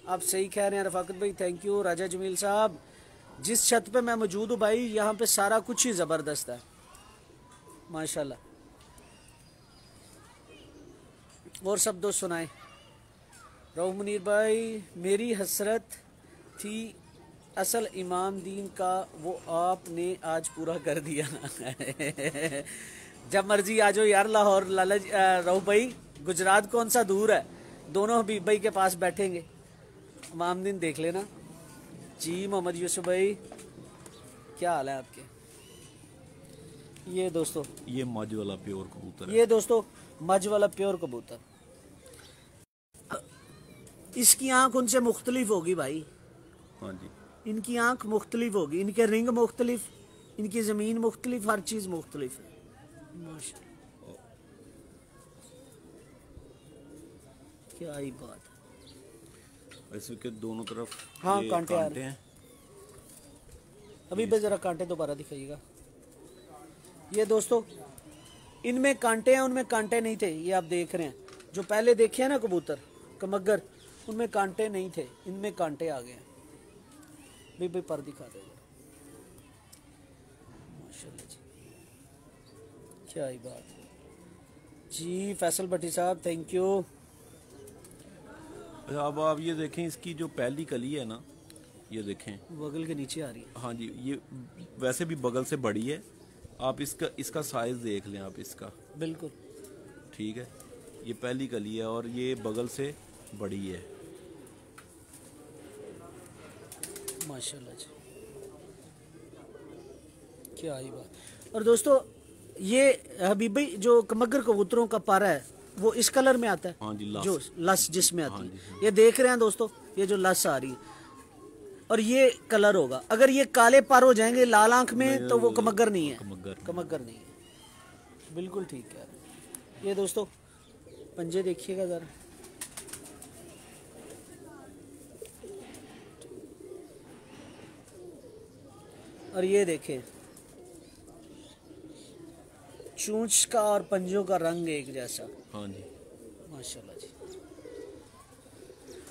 आप सही कह रहे हैं रफाकत भाई, थैंक यू। राजा जमील साहब, जिस छत पे मैं मौजूद हूँ भाई, यहाँ पे सारा कुछ ही ज़बरदस्त है माशाल्लाह। और सब दोस्त सुनाए। रऊफ मुनीर भाई, मेरी हसरत थी असल इमाम दीन का, वो आपने आज पूरा कर दिया जब मर्जी आ जाओ यार लाहौर। लालच रऊफ भाई, गुजरात कौन सा दूर है, दोनों हबीब भाई के पास बैठेंगे, इमाम दीन देख लेना जी। मोहम्मद यूसुफ भाई क्या हाल है आपके? ये दोस्तों, ये मज वाला प्योर कबूतर है। ये दोस्तों मज वाला प्योर कबूतर, इसकी आंख उनसे मुख्तलिफ होगी भाई। हाँ जी, इनकी आंख मुख्तलिफ होगी, इनके रिंग मुख्तलिफ, इनकी ज़मीन मुख्तलिफ, हर चीज़ मुख्तलिफ है माशाल्लाह। क्या ही बात है। ऐसे के दोनों तरफ हाँ ये कांटे आ कांटे रहे हैं। अभी बस जरा कांटे दोबारा दिखाइएगा। ये दोस्तों इनमें कांटे हैं, उनमें कांटे नहीं थे, ये आप देख रहे हैं। जो पहले देखे हैं ना कबूतर कमगर, उनमें कांटे नहीं थे, इनमें कांटे आ गए हैं। भी पर दिखा दो माशाल्लाह जी, क्या ही बात है जी। फैसल भट्टी साहब थैंक यू। अब आप ये देखें, इसकी जो पहली कली है ना, ये देखें बगल के नीचे आ रही है। हाँ जी, ये वैसे भी बगल से बड़ी है। आप इसका साइज देख लें आप इसका, बिल्कुल ठीक है। ये पहली कली है और ये बगल से बड़ी है माशाल्लाह जी, क्या ही बात। और दोस्तों ये हबीब भाई जो कमगर कबूतरों का पारा है वो इस कलर में आता है। हाँ जी, जो लस जिसमें आती हाँ है, जी, हाँ। ये देख रहे हैं दोस्तों, ये जो लस आ रही है और ये कलर होगा। अगर ये काले पर हो जाएंगे लाल आंख में तो वो कमगर नहीं है, कमगर नहीं है। बिल्कुल ठीक कह रहे हैं। ये दोस्तों पंजे देखिएगा जरा, और ये देखें चूंच का और पंजों का रंग एक जैसा। हाँ जी माशाल्लाह जी।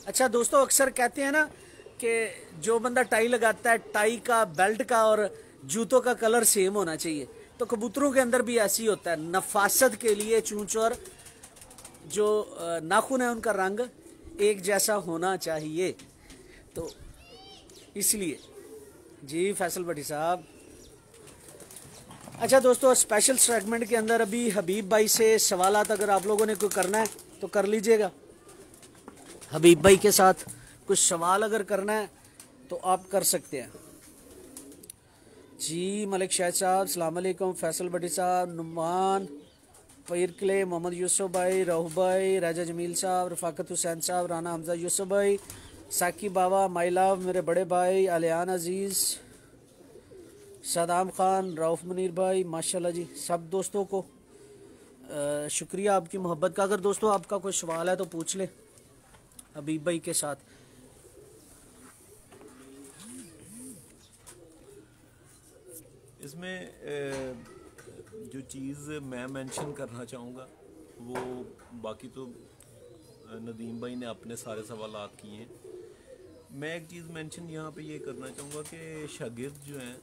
अच्छा दोस्तों, अक्सर कहते हैं ना कि जो बंदा टाई लगाता है, टाई का, बेल्ट का और जूतों का कलर सेम होना चाहिए। तो कबूतरों के अंदर भी ऐसी होता है। नफासत के लिए चूंच और जो नाखून है उनका रंग एक जैसा होना चाहिए। तो इसलिए जी फैसल भट्टी साहब। अच्छा दोस्तों, स्पेशल सेगमेंट के अंदर अभी हबीब भाई से सवालात अगर आप लोगों ने कोई करना है तो कर लीजिएगा। हबीब भाई के साथ कुछ सवाल अगर करना है तो आप कर सकते हैं जी। मलिक शाहिद साहब अस्सलाम वालेकुम, फैसल भट्टी साहब, नुमान पीरकले, मोहम्मद यूसुफ भाई, रऊफ भाई, राजा जमील साहब, रफाकत हुसैन साहब, राना हमजा यूसुफ भाई, साकी बाबा, माई लव, मेरे बड़े भाई अलियान अजीज़, सदाम खान, रऊफ मुनीर भाई, माशाल्लाह जी। सब दोस्तों को शुक्रिया आपकी मोहब्बत का। अगर दोस्तों आपका कोई सवाल है तो पूछ ले हबीब भाई के साथ। इसमें जो चीज़ मैं मेंशन करना चाहूँगा वो, बाकी तो नदीम भाई ने अपने सारे सवालात किए हैं। मैं एक चीज़ मेंशन यहाँ पे ये करना चाहूँगा कि शागिर्द जो हैं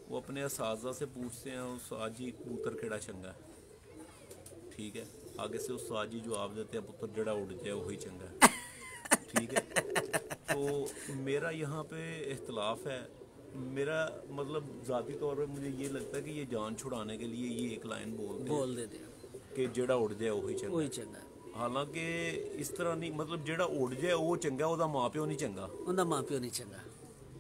वो अपने असाज़ा से पूछते हैं उस्ताद जी कबूतर केड़ा चंगा है, ठीक है। आगे से उस्ताद जी जवाब देते हैं पुत्र जड़ा उड़ जाए वही चंगा है, ठीक है। तो मेरा यहाँ पे इख्तलाफ है। मेरा मतलब ज़ाती तौर पे मुझे ये लगता है कि ये जान छुड़ाने के लिए ये एक लाइन बोल देते हैं हैं कि जड़ा उड़ जाए वही चंगा है। हालांकि इस तरह नहीं, मतलब जेड़ा उड़ जाए वो चंगा, ਉਹਦਾ माँ प्यो नहीं चंगा, उनका माँ प्यो नहीं चंगा।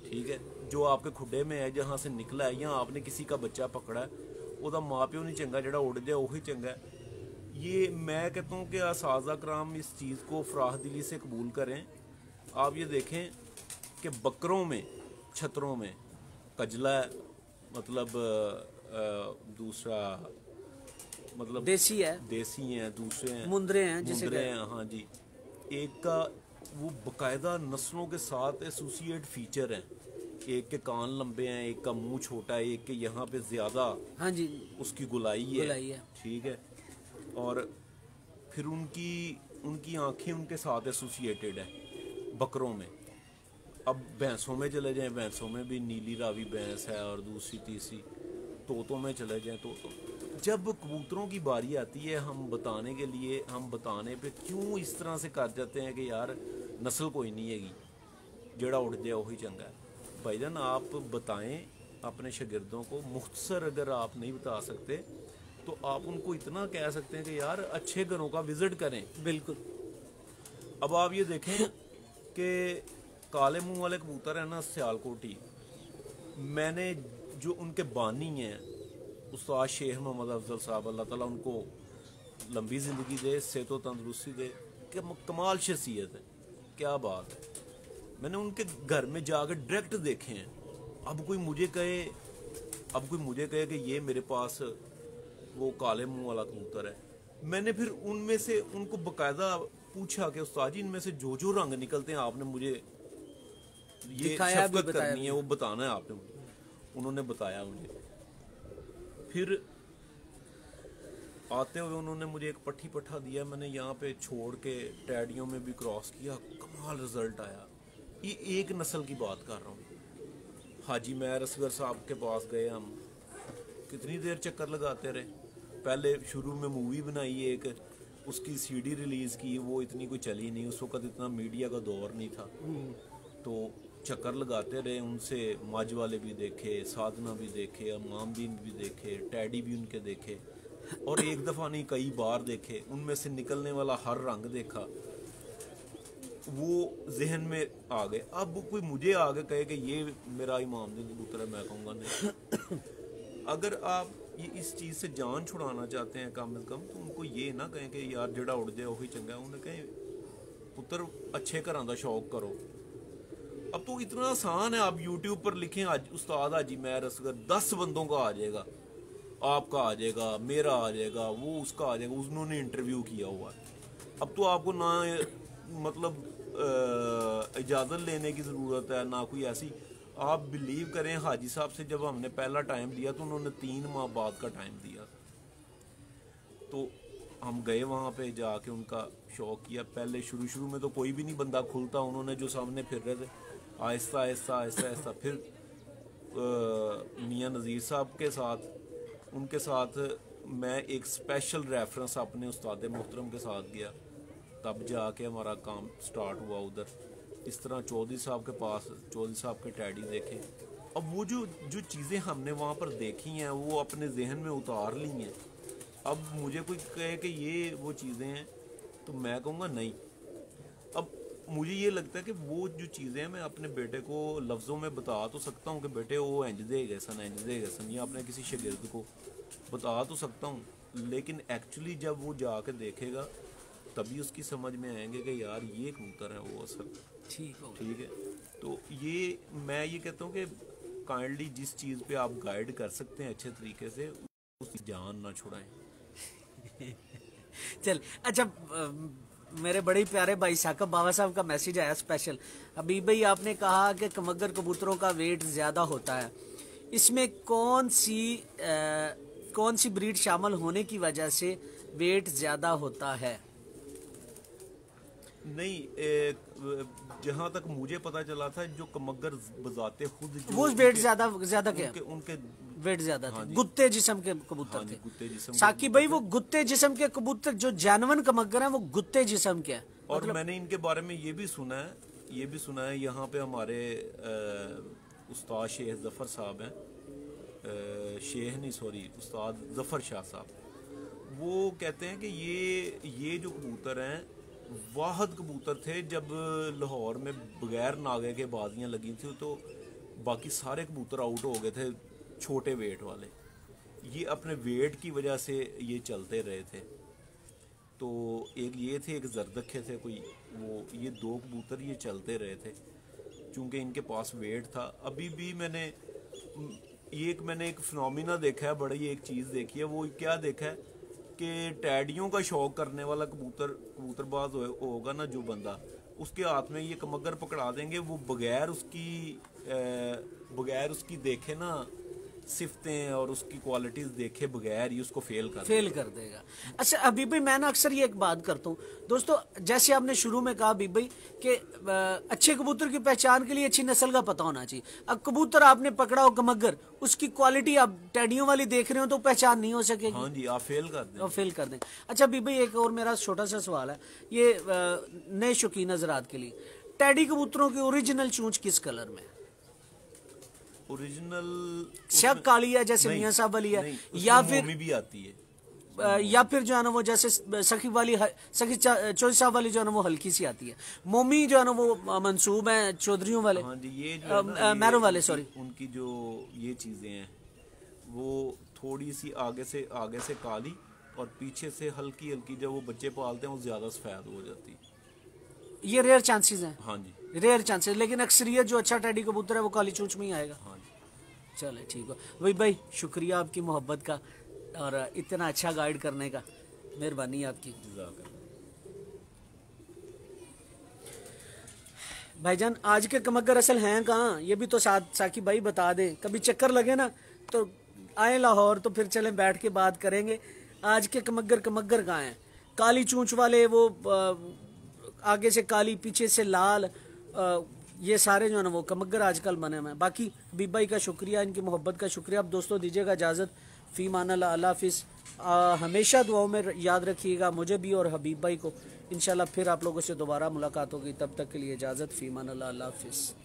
ठीक है। जो आपके खुडे में है, जहाँ से निकला है, या आपने किसी का बच्चा पकड़ा है, ਉਹਦਾ माँ प्यो नहीं चंगा, जेड़ा उड़ जाए वही चंगा है। ये मैं कहता हूँ कि असातिज़ा कराम इस चीज़ को फराह दिली से कबूल करें। आप ये देखें कि बकरों में, छतरों में कजला है, मतलब दूसरा मतलब देसी है, देसी हैं, दूसरे हैं मुंदरे हैं जिसे मुंदरे हैं, हाँ जी। एक का वो बकायदा नस्लों के साथ एसोसिएट फीचर हैं। एक के कान लंबे हैं, एक का मुंह छोटा है, एक के यहाँ पे ज़्यादा, हाँ जी, उसकी गुलाई है, ठीक है। और फिर उनकी आंखें उनके साथ एसोसिएटेड है बकरों में। अब भैंसों में चले जाएं, भैंसों में भी नीली रावी भैंस है और दूसरी तीसरी। तोतों में चले जाएं, तो जब कबूतरों की बारी आती है, हम बताने के लिए, हम बताने पे क्यों इस तरह से कर जाते हैं कि यार नस्ल कोई नहीं हैगी, जेड़ा उड़ जाए वही चंगा है। भाईजान आप बताएं अपने शागिर्दों को, मुख्तसर अगर आप नहीं बता सकते तो आप उनको इतना कह सकते हैं कि यार अच्छे घरों का विजिट करें। बिल्कुल। अब आप ये देखें कि काले मुंह वाले कबूतर है ना, सियालकोटी, मैंने जो उनके बानी हैं उस्ताद शेख मोहम्मद अफजल साहब, अल्लाह ताला उनको लंबी ज़िंदगी दे, सेहत व तंदरुस्ती दे, कि कमाल शख्सियत है, क्या बात है। मैंने उनके घर में जाकर डायरेक्ट देखे हैं। अब कोई मुझे कहे कि ये मेरे पास वो काले मुंह वाला कबूतर है, मैंने फिर उनमें से उनको बकायदा पूछा कि उस्ताद जी इनमें से जो जो रंग निकलते हैं आपने मुझे ये शफकत करनी है, वो बताना है आपने मुझे। उन्होंने बताया मुझे। फिर आते हुए उन्होंने मुझे एक पट्टी पट्ठा दिया, मैंने यहाँ पे छोड़ के टैडियों में भी क्रॉस किया, कमाल रिजल्ट आया। ये एक नस्ल की बात कर रहा हूँ। हाजी मैर असगर साहब के पास गए हम, कितनी देर चक्कर लगाते रहे। पहले शुरू में मूवी बनाई एक, उसकी सीडी रिलीज़ की, वो इतनी कोई चली नहीं, उस वक़्त इतना मीडिया का दौर नहीं था, तो चक्कर लगाते रहे। उनसे मज वाले भी देखे, साधना भी देखे, अमामदीन भी देखे, टैडी भी उनके देखे, और एक दफ़ा नहीं कई बार देखे। उनमें से निकलने वाला हर रंग देखा, वो जहन में आ गए। अब कोई मुझे आगे कहे कि ये मेरा इमामदीन कबूतर है, मैं कहूँगा नहीं। अगर आप ये इस चीज़ से जान छुड़ाना चाहते हैं कम से कम, तो उनको ये ना कहें कि यार जेड़ा उड़ जाए वही चंगा है। उन्हें कहें पुत्र अच्छे घरों का शौक करो। अब तो इतना आसान है, आप यूट्यूब पर लिखें आज उस्ताद हाजी मैर असगर, 10 बंदों का आ जाएगा, आपका आ जाएगा, मेरा आ जाएगा, वो उसका आ जाएगा, उन्होंने इंटरव्यू किया हुआ है। अब तो आपको ना मतलब इजाज़त लेने की ज़रूरत है, ना कोई ऐसी। आप बिलीव करें, हाजी साहब से जब हमने पहला टाइम दिया तो उन्होंने 3 माह बाद का टाइम दिया। तो हम गए वहाँ पे, जाके उनका शौक किया। पहले शुरू में तो कोई भी नहीं बंदा खुलता, उन्होंने जो सामने फिर रहे थे, आहिस्ता आहिस्ता फिर मियाँ नज़ीर साहब के साथ, उनके साथ मैं एक स्पेशल रेफरेंस अपने उस्ताद मोहतरम के साथ गया, तब जाके हमारा काम स्टार्ट हुआ उधर। इस तरह चौधरी साहब के पास, चौधरी साहब के टैडी देखे। अब वो जो चीज़ें हमने वहाँ पर देखी हैं, वो अपने जहन में उतार ली हैं। अब मुझे कोई कहे कि ये वो चीज़ें हैं, तो मैं कहूँगा नहीं। अब मुझे ये लगता है कि वो जो चीज़ें हैं, मैं अपने बेटे को लफ्ज़ों में बता तो सकता हूँ कि बेटे वो इंज देगा सन, या अपने किसी शागिर्द को बता तो सकता हूँ, लेकिन एक्चुअली जब वो जाके देखेगा तभी उसकी समझ में आएंगे कि यार ये कबूतर है वो असल। ठीक है। तो ये मैं ये कहता हूँ कि काइंडली जिस चीज़ पे आप गाइड कर सकते हैं अच्छे तरीके से, उसकी जान ना छुड़ाएं। चल अच्छा, मेरे बड़े प्यारे भाई साकब बाबा साहब का मैसेज आया स्पेशल। अभी भाई आपने कहा कि कमगर कबूतरों का वेट ज़्यादा होता है, इसमें कौन सी ब्रीड शामिल होने की वजह से वेट ज़्यादा होता है? नहीं, जहाँ तक मुझे पता चला था, जो कमगर बजाते खुद वो वेट ज्यादा क्या उनके वेट ज्यादा थे, गुत्ते जिस्म के कबूतर थे। गुत्ते जिस्म साकी भाई वो गुत्ते जिस्म के कबूतर जो जानवन कमगर हैं वो गुत्ते जिस्म के हैं। और मतलब मैंने इनके बारे में ये भी सुना है यहाँ पे हमारे उस्ताद शेख जफर साहब हैं, शेख नहीं सॉरी उस्ताद जफर शाह साहब, वो कहते हैं कि ये जो कबूतर हैं वाहद कबूतर थे। जब लाहौर में बगैर नागे के बाजियां लगी थी तो बाकी सारे कबूतर आउट हो गए थे, छोटे वेट वाले। ये अपने वेट की वजह से ये चलते रहे थे। तो एक ये थे, एक जरदखे थे कोई, वो ये 2 कबूतर ये चलते रहे थे चूँकि इनके पास वेट था। अभी भी मैंने एक फिनोमिना देखा है, बड़ी एक चीज़ देखी है। वो क्या देखा है कि टैडियों का शौक करने वाला कबूतरबाज होगा ना जो बंदा, उसके हाथ में ये कमगर पकड़ा देंगे, वो बगैर उसकी देखे ना सिफ्तें और उसकी क्वालिटीज देखे बगैर ही उसको फेल कर देगा। अच्छा अभी भाई मैं ना अक्सर ये एक बात करता हूँ दोस्तों, जैसे आपने शुरू में कहा अभी भाई कि अच्छे कबूतर की पहचान के लिए अच्छी नस्ल का पता होना चाहिए। अब कबूतर आपने पकड़ा हो कमगर, उसकी क्वालिटी आप टैडियों वाली देख रहे हो तो पहचान नहीं हो सकेगी। हाँ जी, आप फेल कर दें। अच्छा अभी भाई एक और मेरा छोटा सा सवाल है, ये नए शौकीन हजरात के लिए, टैडी कबूतरों की ओरिजिनल चूंच किस कलर में? ओरिजिनल सब काली है जैसे मियां साहब वाली है, या फिर मोमी भी आती है, या फिर जो है ना वो जैसे सखी चौधरी साहब वाली जो है ना वो हल्की सी आती है। मोमी जो है ना वो मंसूब है चौधरियों वाले, हाँ जी, ये जो है मैरों वाले, सॉरी, उनकी जो ये चीजें हैं वो थोड़ी सी आगे से काली और पीछे से हल्की हल्की, जब वो बच्चे पालते हैं वो ज्यादा सफेद हो जाती है। ये रेयर चांसेस हैं। हाँ जी, रेयर चांसेस, लेकिन अक्सरियत जो अच्छा टैडी कबूतर है वो काली चूंच में ही आएगा। हाँ जी। चले ठीक है वही भाई, शुक्रिया आपकी मोहब्बत का और इतना अच्छा गाइड करने का, मेहरबानी आपकी। भाईजान आज के कमगर असल हैं कहाँ, ये भी तो साकी भाई बता दें। कभी चक्कर लगे ना तो आए लाहौर, तो फिर चलें बैठ के बात करेंगे। आज के कमगर कहाँ हैं? काली चूंच वाले, वो आगे से काली पीछे से लाल, ये सारे जो है ना वो कमगर आजकल बने हुए हैं। बाकी हबीब भाई का शुक्रिया, इनकी मोहब्बत का शुक्रिया। अब दोस्तों दीजिएगा इजाज़त, फ़ी मान अल्लाह, अल्लाह हाफिज़। हमेशा दुआओं में याद रखिएगा मुझे भी और हबीब भाई को। इंशाल्लाह फिर आप लोगों से दोबारा मुलाकात होगी, तब तक के लिए इजाज़त, फ़ी मान अल्लाह, अल्लाह हाफिज़।